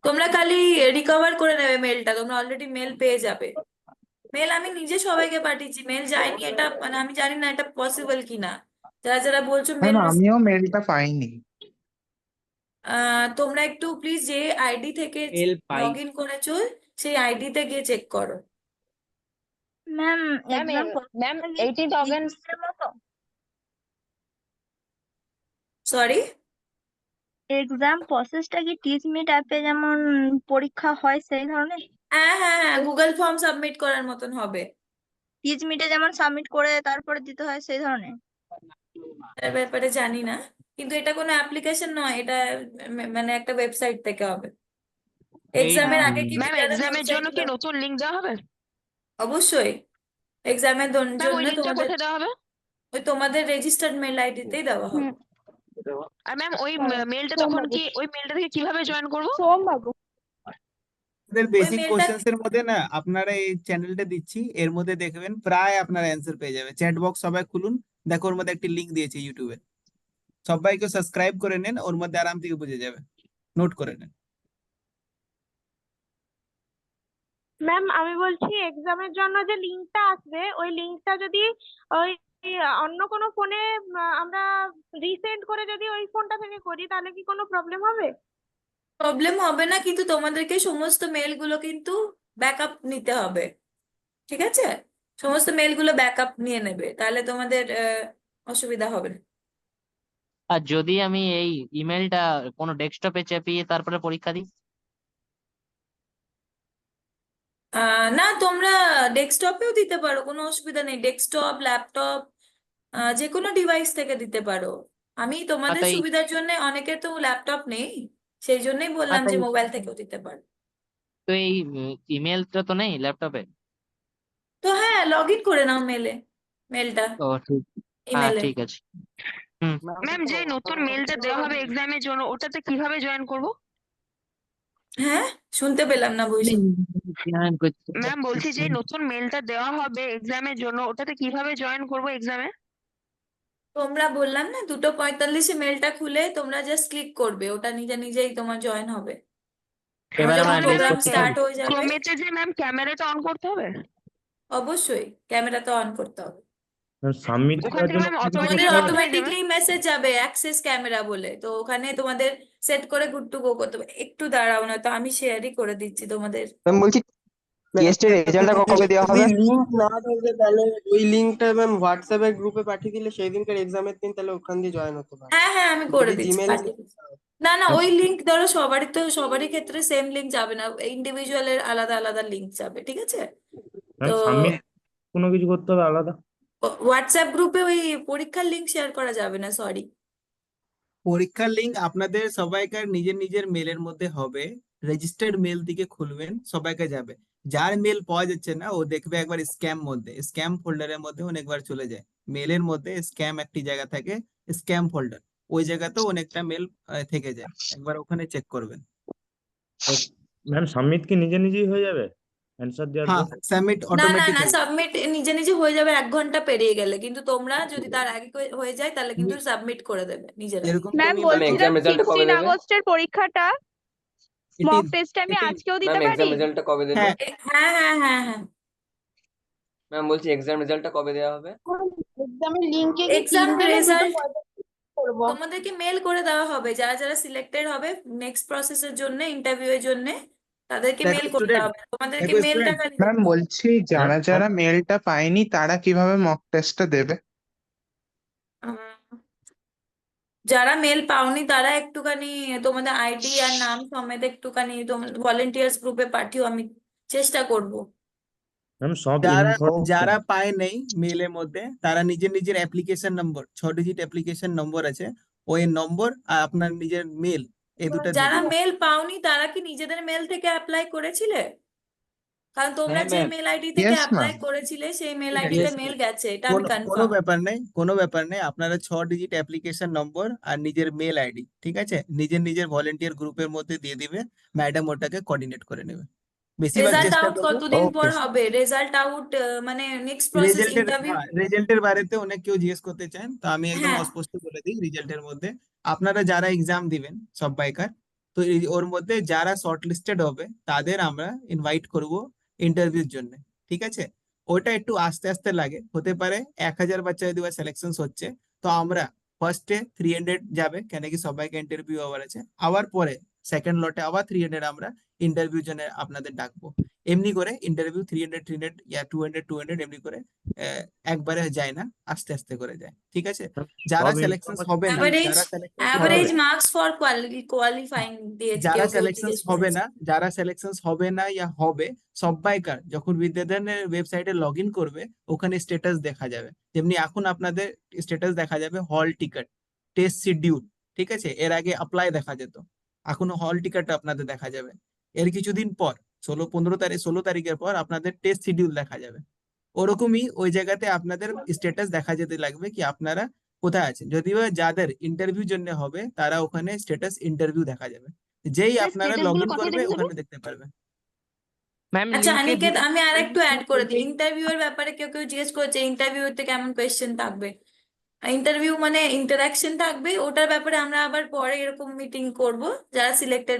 তোমরা খালি রিকভার করে নেবে মেলটা, তোমরা অলরেডি মেল পেয়ে যাবে। মেল আমি নিজে সবাইকে পাঠিয়েছি, মেল যায়নি এটা মানে আমি জানি না এটা পসিবল কিনা। যারা যারা বলছো মেল, আমিও মেলটা পাইনি। তোমরা একটু প্লিজ যে আইডি থেকে মেল পাই। লগ ইন করেছো সেই আইডিতে গিয়ে চেক করো। Ma'am ma'am exam ma'am 18th August মতো সরি, এক্সাম প্রসেসটা কি টিচমিট অ্যাপে যেমন পরীক্ষা হয় সেই ধরনের? হ্যাঁ হ্যাঁ হ্যাঁ, গুগল ফর্ম সাবমিট করার মতন হবে। টিচমিটে যেমন সাবমিট করে তারপরে দিতে হয় সেই ধরনের? এর ব্যাপারে জানি না। কিন্তু এটা কোনো অ্যাপ্লিকেশন নয়, এটা মানে একটা ওয়েবসাইট থেকে হবে। এই এক্সামের আগে কি ম্যাম বিদ্যাধর এক্সামের জন্য কি ওয়েবসাইট? নতুন লিংক দেওয়া হবে? অবশ্যই এক্সামের ম্যাম ওই জন্য লিংকটা তোমাদের কোথায় দেওয়া হবে? ওই তোমাদের রেজিস্টার্ড মেল আইডিতেই দেওয়া হবে। আর ম্যাম ওই মেলটা তখন সোমবাবু কি ওই মেলটা থেকে কিভাবে জয়েন করব? সোমবাবু আমাদের ওই বেসিক মেলটা কোশ্চেন্স এর মধ্যে না আপনারা এই চ্যানেলটা দিচ্ছি, এর মধ্যে দেখবেন প্রায় আপনার অ্যান্সার পেয়ে যাবে। চ্যাট বক্স সবাই খুলুন, দেখো ওর মধ্যে একটি লিংক দিয়েছে ইউটিউবে, সবাইকে সাবস্ক্রাইব করে নেন, ওর মধ্যে আরাম থেকে বুঝে যাবে, নোট করে নেন। ম্যাম আমি বলছি এক্সামের জন্য যে লিঙ্কটা আসবে ওই লিঙ্কটা যদি ওই অন্য কোনো ফোনে আমরা রিসেন্ড করে যদি ওই ফোনটা থেকে করি তাহলে কি কোনো প্রবলেম হবে? প্রবলেম হবে না, কিন্তু তোমাদেরকে সমস্ত মেলগুলো কিন্তু ব্যাকআপ নিতে হবে, ঠিক আছে? সমস্ত মেলগুলো ব্যাকআপ নিয়ে নেবে, তাহলে তোমাদের অসুবিধা হবে না। আর যদি আমি এই ইমেলটা কোনো ডেস্কটপে চাপিয়ে তারপরে পরীক্ষা দিই? না, তোমরা ডেস্কটপেও দিতে পারো, কোনো অসুবিধা নেই। ডেস্কটপ, ল্যাপটপ, যে কোনো ডিভাইস থেকে দিতে পারো। আমি আর তোমাদের তাই সুবিধার জন্য, অনেকের তো ল্যাপটপ নেই, সেই জন্যই আর বললাম যে তাই মোবাইল থেকেও দিতে পারো। তো এই ইমেলটা তো নেই ল্যাপটপে। তো হ্যাঁ, লগ ইন করে নাও মেলটা, ও ঠিক, হ্যাঁ ইমেলে। ঠিক আছে। হুম। ম্যাম যে নতুন মেলটা দেওয়া হবে এক্সামের জন্য ওটাতে কিভাবে জয়েন করব? হ্যাঁ, শুনতে পেলাম না বৈশাখ। ম্যাম বলছি যে নতুন মেলটা দেওয়া হবে এক্সামের জন্য ওটাতে কিভাবে জয়েন করব এক্সামে? তোমরা বললাম না 2:45 মেলটা খুলে তোমরা জাস্ট ক্লিক করবে, ওটা নিজে নিজেই তোমার জয়েন হবে। এবার যখন আমরা তো ডিলিট ম্যাম প্রোগ্রাম করতে পারি? স্টার্ট হয়ে যাবে, ক্রোমেতে যে ম্যাম ক্যামেরাটা অন করতে হবে? অবশ্যই ক্যামেরা তো অন করতে হবে। সাবমিট ওখান করার থেকে জন্য ম্যাম কিছু তোমাদের অটোমেটিক করতে অন হবে? হয়ে যাবে? অটোমেটিকলি মেসেজ যাবে অ্যাক্সেস ক্যামেরা বলে, তো ওখানে তোমাদের সেট করে গুড টু গো করতে হবে। একটু দাঁড়াও না, তো আমি শেয়ারই করে দিচ্ছি তোমাদের। ম্যাম বলছি টেস্টের রেজাল্টটা কবে দেওয়া যদি হবে? হ্যাঁ, লিংক না থাকে তাহলে ওই লিংকটা ম্যাম হোয়াটসঅ্যাপের গ্রুপে পাঠিয়ে দিলে সেই দিনকার এক্সামের দিন তাহলে ওখান দিয়ে জয়েন হতে পারে। হ্যাঁ হ্যাঁ, আমি করে যদি দিচ্ছি, জিমেইল পাঠিয়ে দিচ্ছি। না না, ওই লিঙ্ক ধরো সবারই ক্ষেত্রে সেম লিঙ্ক যাবে না, ইন্ডিভিজুয়ালের আলাদা আলাদা লিঙ্ক যাবে, ঠিক আছে? তো ম্যাম সাবমিট কোনো কিছু করতে হবে আলাদা? হোয়াটসঅ্যাপ গ্রুপে ওই পরীক্ষার লিঙ্ক শেয়ার করা যাবে না, সরি। পরীক্ষার লিঙ্ক আপনাদের সবাইকার নিজের নিজের মেলের মধ্যে হবে, রেজিস্টার্ড মেল দিকে খুলবেন, সবাইকে যাবে। যার মেল পাওয়া যাচ্ছে না ও দেখবে একবার স্ক্যাম মধ্যে, স্ক্যাম ফোল্ডারের মধ্যে অনেকবার চলে যায়। মেলের মধ্যে স্ক্যাম একটি জায়গা থাকে, স্ক্যাম ফোল্ডার, ওই জায়গাতেও অনেকটা মেল থেকে যায়, একবার ওখানে চেক করবেন। ম্যাম সাবমিট কি নিজে নিজেই হয়ে যাবে অ্যান্সার দেওয়ার হ্যাঁ, পর? সাবমিট না না অটোমেটিক না, হয়ে যাবে। সাবমিট নিজে নিজে হয়ে যাবে 1 ঘন্টা পেরিয়ে গেলে, কিন্তু তোমরা যদি তার আগে হয়ে যায় তাহলে কিন্তু সাবমিট করে দেবে নিজেরাই। যেরকম ম্যাম তুমি ম্যাম এক্সাম বলছিলাম রেজাল্টটা কবে 16 দেবে? আগস্টের পরীক্ষাটা এটি মক টেস্ট আমি এটি আজকেও ম্যাম দিতে এক্সাম পারি? রেজাল্টটা কবে দেবে? হ্যাঁ, হ্যাঁ হ্যাঁ হ্যাঁ হ্যাঁ, ম্যাম বলছি এক্সাম রেজাল্টটা কবে দেওয়া হবে? এক্সামের লিঙ্কে কি এক্সাম 3 দিনে রেজাল্ট 2:45 করবো? তোমাদেরকে মেল করে দেওয়া হবে, যারা যারা সিলেক্টেড হবে নেক্সট প্রসেসের জন্য, ইন্টারভিউ এর জন্য, তাদেরকে দেখো মেল করে দেওয়া স্টুডেন্ট, হবে। তোমাদেরকে দেখো মেলটা স্টুডেন্ট, খালি ম্যাম দেখতে হবে। বলছি যারা যারা মেলটা পায়নি তারা কিভাবে মক টেস্টটা দেবে? আহ, যারা মেল পাওনি তারা একটুখানি তোমাদের আইডি আর নাম সমেত একটুখানি ভলেন্টিয়ার্স গ্রুপে পাঠিও, আমি চেষ্টা করব। ম্যাম সব যারা ইনফরমেশন যারা পায় নেই মেলের মধ্যে, তারা নিজের নিজের অ্যাপ্লিকেশন নম্বর, 6 ডিজিট অ্যাপ্লিকেশন নম্বর আছে, ওই নম্বর আর আপনার নিজের মেল, এই দুটো যারা দেবেন। মেল পাওনি তারা কি নিজেদের মেল থেকে অ্যাপ্লাই করেছিলে? কারণ তোমরা হ্যাঁ যে ম্যাম, মেল আইডি থেকে ইয়েস অ্যাপ্লাই ম্যাম। করেছিলে সেই মেল আইডিতে ইয়েস মেল ম্যাম, গেছে, এটা আমি কোনো কোনো কনফার্ম। ব্যাপার নেই, কোনো ব্যাপার নেই, আপনারা 6 ডিজিট অ্যাপ্লিকেশন নম্বর আর নিজের মেল আইডি, ঠিক আছে, নিজের নিজের ভলেন্টিয়ার গ্রুপের মধ্যে দিয়ে দিবে, ম্যাডাম ওটাকে কোঅর্ডিনেট করে নেবে। বেশিরভাগ রেজাল্ট চেষ্টা আউট করবো। কতদিন পর ওকে হবে? রেজাল্ট আউট মানে নেক্সট প্রসেস রেজাল্টের, ইন্টারভিউ? হ্যাঁ, রেজাল্টের বারেতে অনেক কেউ জিজ্ঞেস করতে চান, তো আমি একদম হ্যাঁ, অস্পষ্ট বলে দিই রেজাল্টের মধ্যে আপনারা যারা এক্সাম দিবেন সবাইকার, তো ওর মধ্যে যারা শর্ট লিস্টেড হবে তাদের আমরা ইনভাইট করব ইন্টারভিউর জন্য, ঠিক আছে? ওটা একটু আস্তে আস্তে লাগে, হতে পারে 1000 বাচ্চা যদি সিলেকশন হচ্ছে, তো আমরা ফার্স্টে 300 যাবে, কেন কি সবাইকে ইন্টারভিউ আবার আছে, আবার পরে সেকেন্ড লটে আবার 300 আমরা ইন্টারভিউ জন্য আপনাদের ডাকবো। এমনি করে ইন্টারভিউ 300 300 ইয়া 200 200 এমনি করে একবারে যায় না, আস্তে আস্তে করে যায়, ঠিক আছে? যারা সব সিলেকশন ইনফরমেশন হবে না, অ্যাভারেজ যারা সিলেকশন হবে অ্যাভারেজ না, মার্কস ফর কোয়ালিফাইং দিয়েছে, যারা কেউ কেউ সিলেকশন জিজ্ঞেস হবে করেছে। না, যারা সিলেকশন হবে না ইয়া হবে, সবাইকার যখন বিদ্যাদানের ওয়েবসাইটে লগ ইন করবে ওখানে স্ট্যাটাস দেখা যাবে, যেমনি এখন আপনাদের স্ট্যাটাস দেখা যাবে হল টিকিট, টেস্ট শিডিউল, ঠিক আছে? এর আগে অ্যাপ্লাই দেখা যেত, এখন হল টিকিট আপনাদের দেখা যাবে। এর কিছুদিন পর 16 তারিখের পর আপনাদের টেস্ট শিডিউল দেখা যাবে। ওরকমই ওই জায়গাতে আপনাদের স্ট্যাটাস দেখা যেতে লাগবে কি আপনারা কোথায় আছেন। যদিও যাদের ইন্টারভিউ জন্য হবে তারা ওখানে স্ট্যাটাস ইন্টারভিউ দেখা যাবে, যেই আপনারা স্ট্যাটাস লগ গুলো ইন কোথায় করবে দেখা যাবে? ওখানে দেখতে পারবেন। ম্যাম আচ্ছা লিঙ্কে অনিকেত, দুটো আমি আর একটু 45 অ্যাড না করে দিই। 3টেই ইন্টারভিউ এর ব্যাপারে কেউ কেউ জিজ্ঞেস করছে ইন্টারভিউতে কেমন কোয়েশ্চেন থাকবে। ইন্টারভিউ মানে ইন্টারাকশন থাকবে, ওটার ব্যাপারে আমরা আবার পরে এরকম মিটিং করব। যারা সিলেক্টেড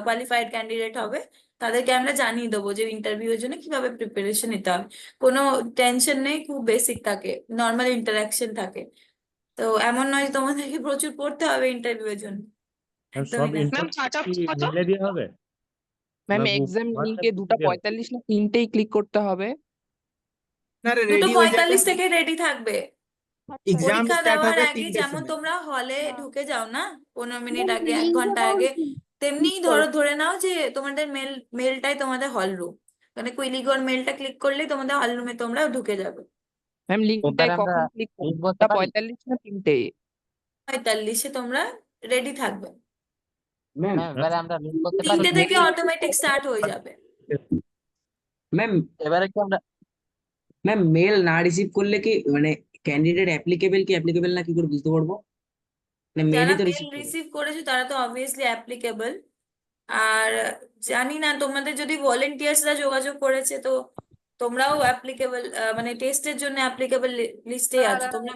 কোয়ালিফাইড ক্যান্ডিডেট হবে তাদেরকে আমরা জানিয়ে দেবো যে ইন্টারভিউর জন্য কিভাবে প্রিপারেশন নিতে হবে। কোনো টেনশন নেই, খুব বেসিক থাকে, নর্মাল ইন্টারাকশন থাকে। তো এমন নয় যে তোমাদেরকে প্রচুর পড়তে হবে ইন্টারভিউর জন্য, ম্যাম সব একদমই না। ম্যাম ইনফরমেশন কাট অফ কি কত? মেলে দেওয়া হবে ম্যাম বা গ্রুপ এক্সাম লিঙ্কে হোয়াটসঅ্যাপ 2:45 না 3টেই ক্লিক করতে হবে। আপনারা দুটো রেডি হয়ে যাবেন, 45 থেকে রেডি থাকবে। এক্সাম পরীক্ষা স্টার্ট দেওয়ার হবে আগে 3টের যেমন সময়। তোমরা হলে ঢুকে যাও না 15 মিনিট ম্যাম আগে, 1 ঘন্টা লিঙ্কটা আগে, বলছি তেমনি ধরে নাও যে তোমাদের মেলটাই তোমাদের হল রুম। মানে কুইলিগর মেলটা ক্লিক করলেই তোমাদের হল রুমে তোমরা ঢুকে যাবে। ম্যাম লিঙ্কটায় এবারে আমরা কখন ক্লিক করবো? লিঙ্ক করতে পারি? 2:45 না 3টে? 45-এ তোমরা রেডি থাকবে। ম্যাম এবারে আমরা লিঙ্ক করতে পারি? 3টে থেকে অটোমেটিক স্টার্ট হয়ে যাবে। ম্যাম এবারে কি আমরা ম্যাম মেল না রিসিভ করলে কি মানে ক্যান্ডিডেট অ্যাপ্লিকেবল কি অ্যাপ্লিকেবল না কি করে বুঝতে পারবো? মানে যারা মেলই তো মেল রিসিভ করবো। রিসিভ করেছো তারা তো অবভিয়াসলি অ্যাপ্লিকেবল। আর জানি না তোমাদের যদি ভলেন্টিয়ার্সরা যোগাযোগ করেছে তো তোমরাও অ্যাপ্লিকেবল, মানে টেস্টের জন্য অ্যাপ্লিকেবল লিস্টে আছো তোমরা।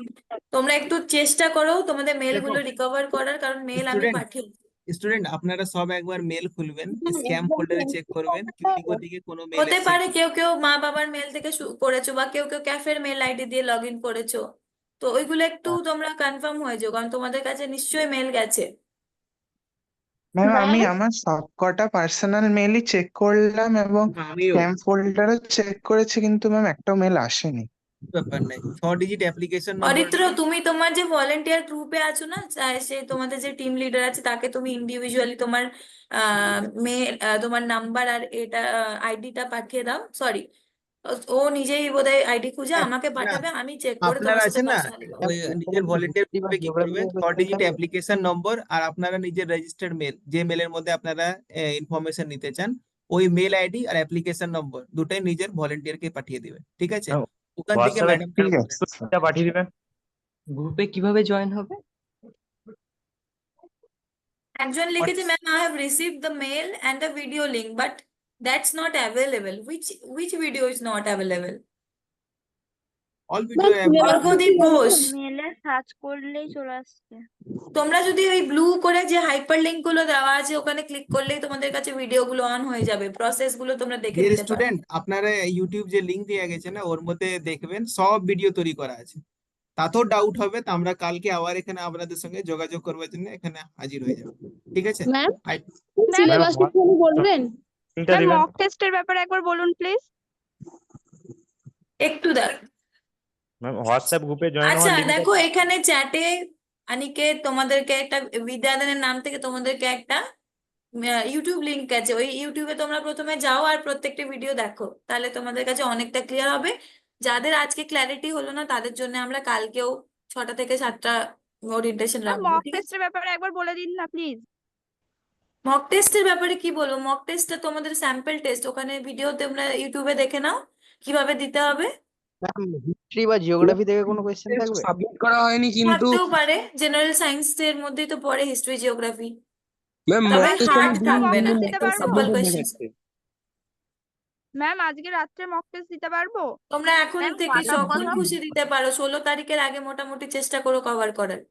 তোমরা একটু চেষ্টা করো তোমাদের দেখো মেলগুলো রিকভার করার, কারণ মেল আমি স্টুডেন্ট পাঠিয়ে। স্টুডেন্ট আপনারা সব একবার মেল খুলবেন, স্ক্যাম ফোল্ডারে চেক করবেন কিউলিগো থেকে কোনো মেল হতে এসেছে পারে কি। কেউ কেউ মা বাবার মেল থেকে করেছো, বা কেউ কেউ ক্যাফের মেল আইডি দিয়ে লগ ইন করেছো। তো ওইগুলো একটু তোমরা কনফার্ম হয়ে যাও, কারণ তোমাদের কাছে নিশ্চয়ই মেল গেছে। ম্যাম আমি ম্যাম আমার সবকটা পার্সোনাল মেলই চেক করলাম এবং আমিও স্প্যাম ফোল্ডারও চেক করেছি, কিন্তু ম্যাম একটাও মেল আসেনি। ব্যাপার নাই, 6 ডিজিট অ্যাপ্লিকেশন নম্বর অরিত্র, তুমি তোমার যে ভলেন্টিয়ার গ্রুপে আছো না, সে তোমাদের যে টিম লিডার আছে তাকে তুমি ইন্ডিভিজুয়ালি তোমার মেল, তোমার নাম্বার আর এটা আইডিটা পাঠিয়ে দাও। সরি, ও নিজেই বোধহয় আইডি খুঁজে আমাকে না পাঠাবে, আমি চেক করে আপনারা তোমার সাথে আছেন না, পার্সোনালি কথা ওই বলবো। নিজের ভলেন্টিয়ার হিস্ট্রি বা গ্রুপে কি জিওগ্রাফি করবেন, 6 ডিজিট অ্যাপ্লিকেশন নম্বর আর আপনারা নিজের রেজিস্টার্ড মেল, যে মেলের মধ্যে আপনারা ইনফরমেশন নিতে চান, ওই মেল আইডি আর অ্যাপ্লিকেশন নম্বর দুটাই নিজের ভলেন্টিয়ারকে পাঠিয়ে দিবেন, ঠিক আছে? ওখান থেকে হোয়াটসঅ্যাপে ম্যাডাম ঠিক আছে স্যার। পাঠিয়ে দিবেন। গ্রুপে কিভাবে জয়েন হবে? একজন লিখেছে, ma'am I have received the male and the video link, but that's not available. Which video is not available? All video Arghadeep Ghosh. মেলে সার্চ করলেই চলে আসছে। তোমরা যদি ওই ব্লু করে যে হাইপার লিঙ্ক গুলো দেওয়া আছে ওখানে ক্লিক করলেই তোমাদের কাছে ভিডিও গুলো অন হয়ে যাবে, প্রসেস গুলো তোমরা দেখে ডিয়ার নিতে পারো। স্টুডেন্ট, আপনারা ইউটিউব যে লিংক দেওয়া গেছে না ওর মধ্যে দেখবেন সব ভিডিও তৈরি করা আছে। তাতেও ডাউট হবে তো আমরা কালকে আবার এখানে আপনাদের সঙ্গে যোগাযোগ করবার জন্য এখানে হাজির হয়ে যাবো, ঠিক আছে? ম্যাম আই- সিলেবাসটা একটু বলবেন? লিঙ্কটা ম্যাম দিবেন। মক টেস্টের ব্যাপারে একবার বলুন প্লিজ। একটু দেখ। ম্যাম হোয়াটসঅ্যাপ গ্রুপে জয়েন আচ্ছা হওয়ার লিঙ্কটা দেখো এখানে চ্যাটে অনিকেত তোমাদেরকে একটা, বিদ্যাদানের নাম থেকে তোমাদেরকে একটা ইউটিউব লিংক আছে। ওই ইউটিউবে তোমরা প্রথমে যাও আর প্রত্যেকটা ভিডিও দেখো, তাহলে তোমাদের কাছে অনেকটা ক্লিয়ার হবে। যাদের আজকে ক্ল্যারিটি হলো না তাদের জন্য আমরা কালকেও 6টা থেকে 7টা ওরিয়েন্টেশন ম্যাম রাখবো, মক ঠিক আছে? টেস্টের ব্যাপারে একবার বলে দিন না প্লিজ। মক টেস্টের ব্যাপারে কি বলবো? মক টেস্টটা তোমাদের স্যাম্পল টেস্ট, ওখানে ভিডিও তোমরা ইউটিউবে দেখে নাও কিভাবে দিতে হবে। ম্যাম হিস্ট্রি বা জিওগ্রাফি থেকে কোনো কোয়েশ্চেন থাকবে? সাবমিট করা হয়নি কিন্তু থাকতেও পারে, জেনারেল সায়েন্স এর মধ্যেই তো পড়ে হিস্ট্রি জিওগ্রাফি, ম্যাম তবে মক টেস্ট হার্ড আমি থাকবে না, দিতে একদম পারবো? Simple question. ম্যাম আজকে রাত্রে মক টেস্ট দিতে পারবো? তোমরা এখন ম্যাম থেকে কাট অফ যখন কত? খুশি দিতে পারো, 16 তারিখের আগে মোটামুটি চেষ্টা করো কভার করার।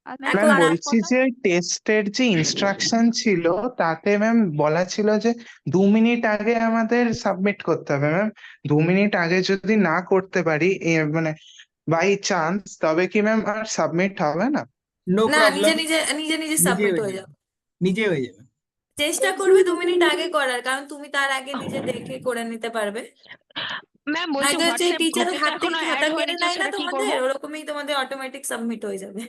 আচ্ছা ম্যাম এখন কাট অফ বলছি কত? যে টেস্টের যে ইনস্ট্রাকশন ছিল তাতে ম্যাম বলা ছিল যে 2 মিনিট আগে আমাদের সাবমিট করতে হবে। ম্যাম 2 মিনিট আগে যদি না করতে পারি মানে বাই চান্স, তবে কি ম্যাম আর সাবমিট হবে না? নো না, প্রবলেম, নিজে নিজে সাবমিট হয়ে হয়ে যাবে, যাবে। নিজে হয়ে যাবে। চেষ্টা করবে 2 মিনিট আগে করার, কারণ তুমি তার আগে নিজে দেখে করে নিতে পারবে। ম্যাম বলছি নয়তো হচ্ছে হোয়াটসঅ্যাপ টিচারের গ্রুপে তো হাত থেকে এখনো অ্যাড খাতা হয়নি, কেড়ে তো নেয় না সেটা কি তোমাদের, করবো? ওরকমই তোমাদের অটোমেটিক সাবমিট হয়ে যাবে।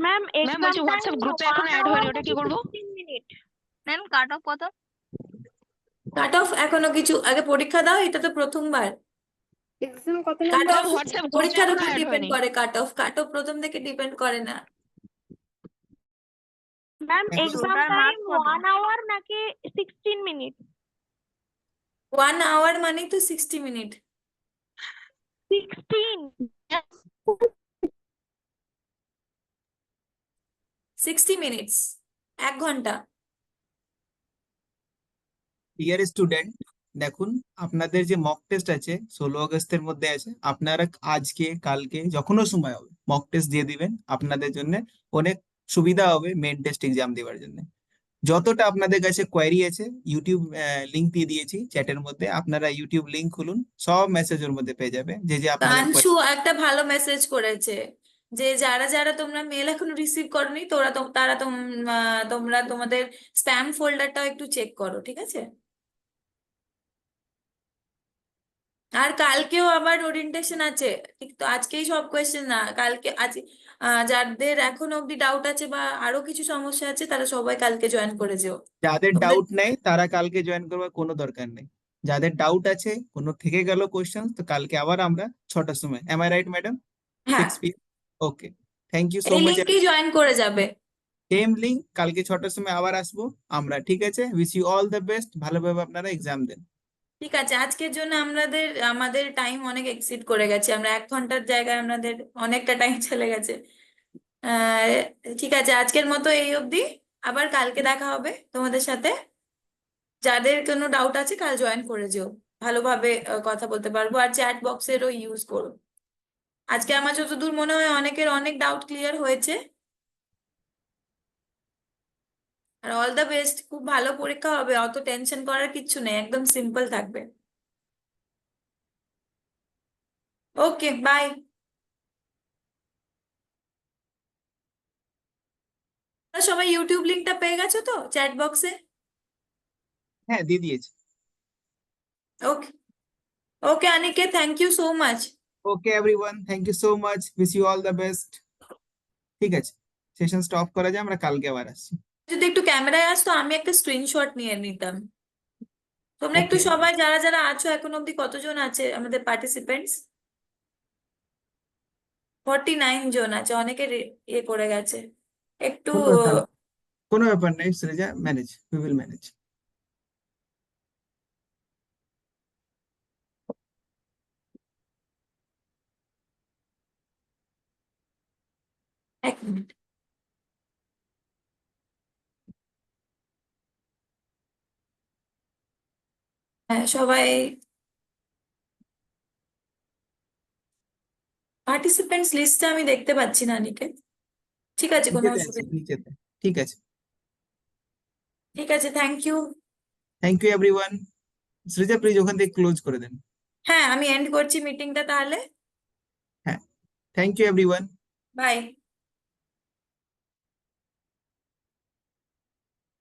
ম্যাম ম্যাম বলছি এক্সাম হোয়াটসঅ্যাপ গ্রুপে এখনো অ্যাড হয়নি, ওটা কি করবো? 15 মিনিট। ম্যাম কাট অফ কত? কাট অফ এখনো কিছু, আগে পরীক্ষা দাও, এটা তো প্রথমবার। এক্সাম কত কাট নাম্বার? অফ হোয়াটসঅ্যাপ গ্রুপে পরীক্ষার এখনো উপর অ্যাড ডিপেন্ড হয়নি। করে, কাট অফ প্রথম থেকে ডিপেন্ড করে না। ম্যাম এখন এক্সাম টাইম 1 আওয়ার নাকি 16 মিনিট? 1 আওয়ার মানে তো 60 মিনিট। 16। 60 মিনিটস, 1 ঘন্টা। ডিয়ার স্টুডেন্ট, দেখুন আপনাদের যে মক টেস্ট আছে 16 আগস্টের মধ্যে আছে, আপনারা আজকে কালকে যখনও সময় হবে মক টেস্ট দিয়ে দিবেন, আপনাদের জন্য অনেক সুবিধা হবে মেন টেস্ট এক্সাম দেওয়ার জন্য। যতটা আপনাদের কাছে কোয়েরি আছে, ইউটিউব লিংক দিয়ে দিয়েছি চ্যাটের মধ্যে, আপনারা ইউটিউব লিংক খুলুন, সব মেসেজ ওর মধ্যে পেয়ে যাবে, যে যে আপনাদের কাঞ্চু একটা ভালো মেসেজ করেছে যে যারা যারা তোমরা মেল এখনো রিসিভ করনি তোমরা তোমাদের স্প্যাম ফোল্ডারটাও একটু চেক করো, ঠিক আছে? আর কালকেও আবার ওরিয়েন্টেশন আছে, ঠিক তো? আজকেই সব কোয়েশ্চেন না, কালকে আজ যাদের এখন অব্দি ডাউট আছে বা আরো কিছু সমস্যা আছে তারা সবাই কালকে জয়েন করে যেও। যাদের তোমাদের ডাউট নেই তারা কালকে জয়েন করবার কোনো দরকার নেই, যাদের ডাউট আছে কোনো থেকে গেল কোশ্চেন, তো কালকে আবার আমরা 6টার সময়, এম আই রাইট ম্যাডাম? হ্যাঁ, 6 PM। Okay, thank you so এই মাচ। লিঙ্কেই জয়েন করে যাবে। সেম লিঙ্ক, কালকে 6টার সময় আবার আসবো আমরা, ঠিক আছে? Wish you all the best, ভালোভাবে আপনারা এক্সাম দেন। ঠিক আছে, আজকের জন্য আমাদের টাইম অনেক এক্সিড করে গেছে, আমরা 1 ঘন্টার জায়গায় আমাদের অনেকটা টাইম চলে গেছে। আহ ঠিক আছে, আজকের মতো এই অবধি, আবার কালকে দেখা হবে তোমাদের সাথে। যাদের কোনো ডাউট আছে কাল জয়েন করে যেও, ভালোভাবে কথা বলতে পারবো, আর চ্যাট বক্সেরও ইউজ করো। আজকে আমার যতদূর মনে হয় অনেকের অনেক ডাউট ক্লিয়ার হয়েছে। আর অল দ্য বেস্ট, খুব ভালো পরীক্ষা হবে, অত টেনশন করার কিচ্ছু নেই, একদম সিম্পল থাকবে। ওকে, বাই। সবাই ইউটিউব লিংকটা পেয়ে গেছো তো চ্যাট বক্সে? হ্যাঁ, দিয়ে দিয়েছি। Okay, okay Aniket, thank you so much. Okay everyone, thank you so much, wish you all the best. ঠিক আছে, সেশন স্টপ করা যায়, আমরা কালকে আবার আসছি। যদি একটু ক্যামেরায় আসতো আমি একটা স্ক্রিনশট নিয়ে নিতাম। তোমরা একটু ওকে, সবাই যারা যারা আছো এখন অব্দি কতজন আছে আমাদের পার্টিসিপেন্টস? 49 জন আছে, অনেকে ইয়ে করে গেছে একটু। কোনো ব্যাপার নেই শ্রেজা, ম্যানেজ, উই উইল ম্যানেজ। এক মিনিট। হ্যাঁ, সবাই পার্টিসিপেন্টস লিস্টটা আমি দেখতে পাচ্ছি না নিকে। ঠিক আছে, কোনো নিচেতে আছে, অসুবিধা নেই। নিচেতে। ঠিক আছে, ঠিক আছে, thank you. Thank you everyone. Shreja please ওখান থেকে ক্লোজ করে দেন। হ্যাঁ, আমি এন্ড করছি মিটিংটা তাহলে। হ্যাঁ, থ্যাংক ইউ এভরিওয়ান। বাই।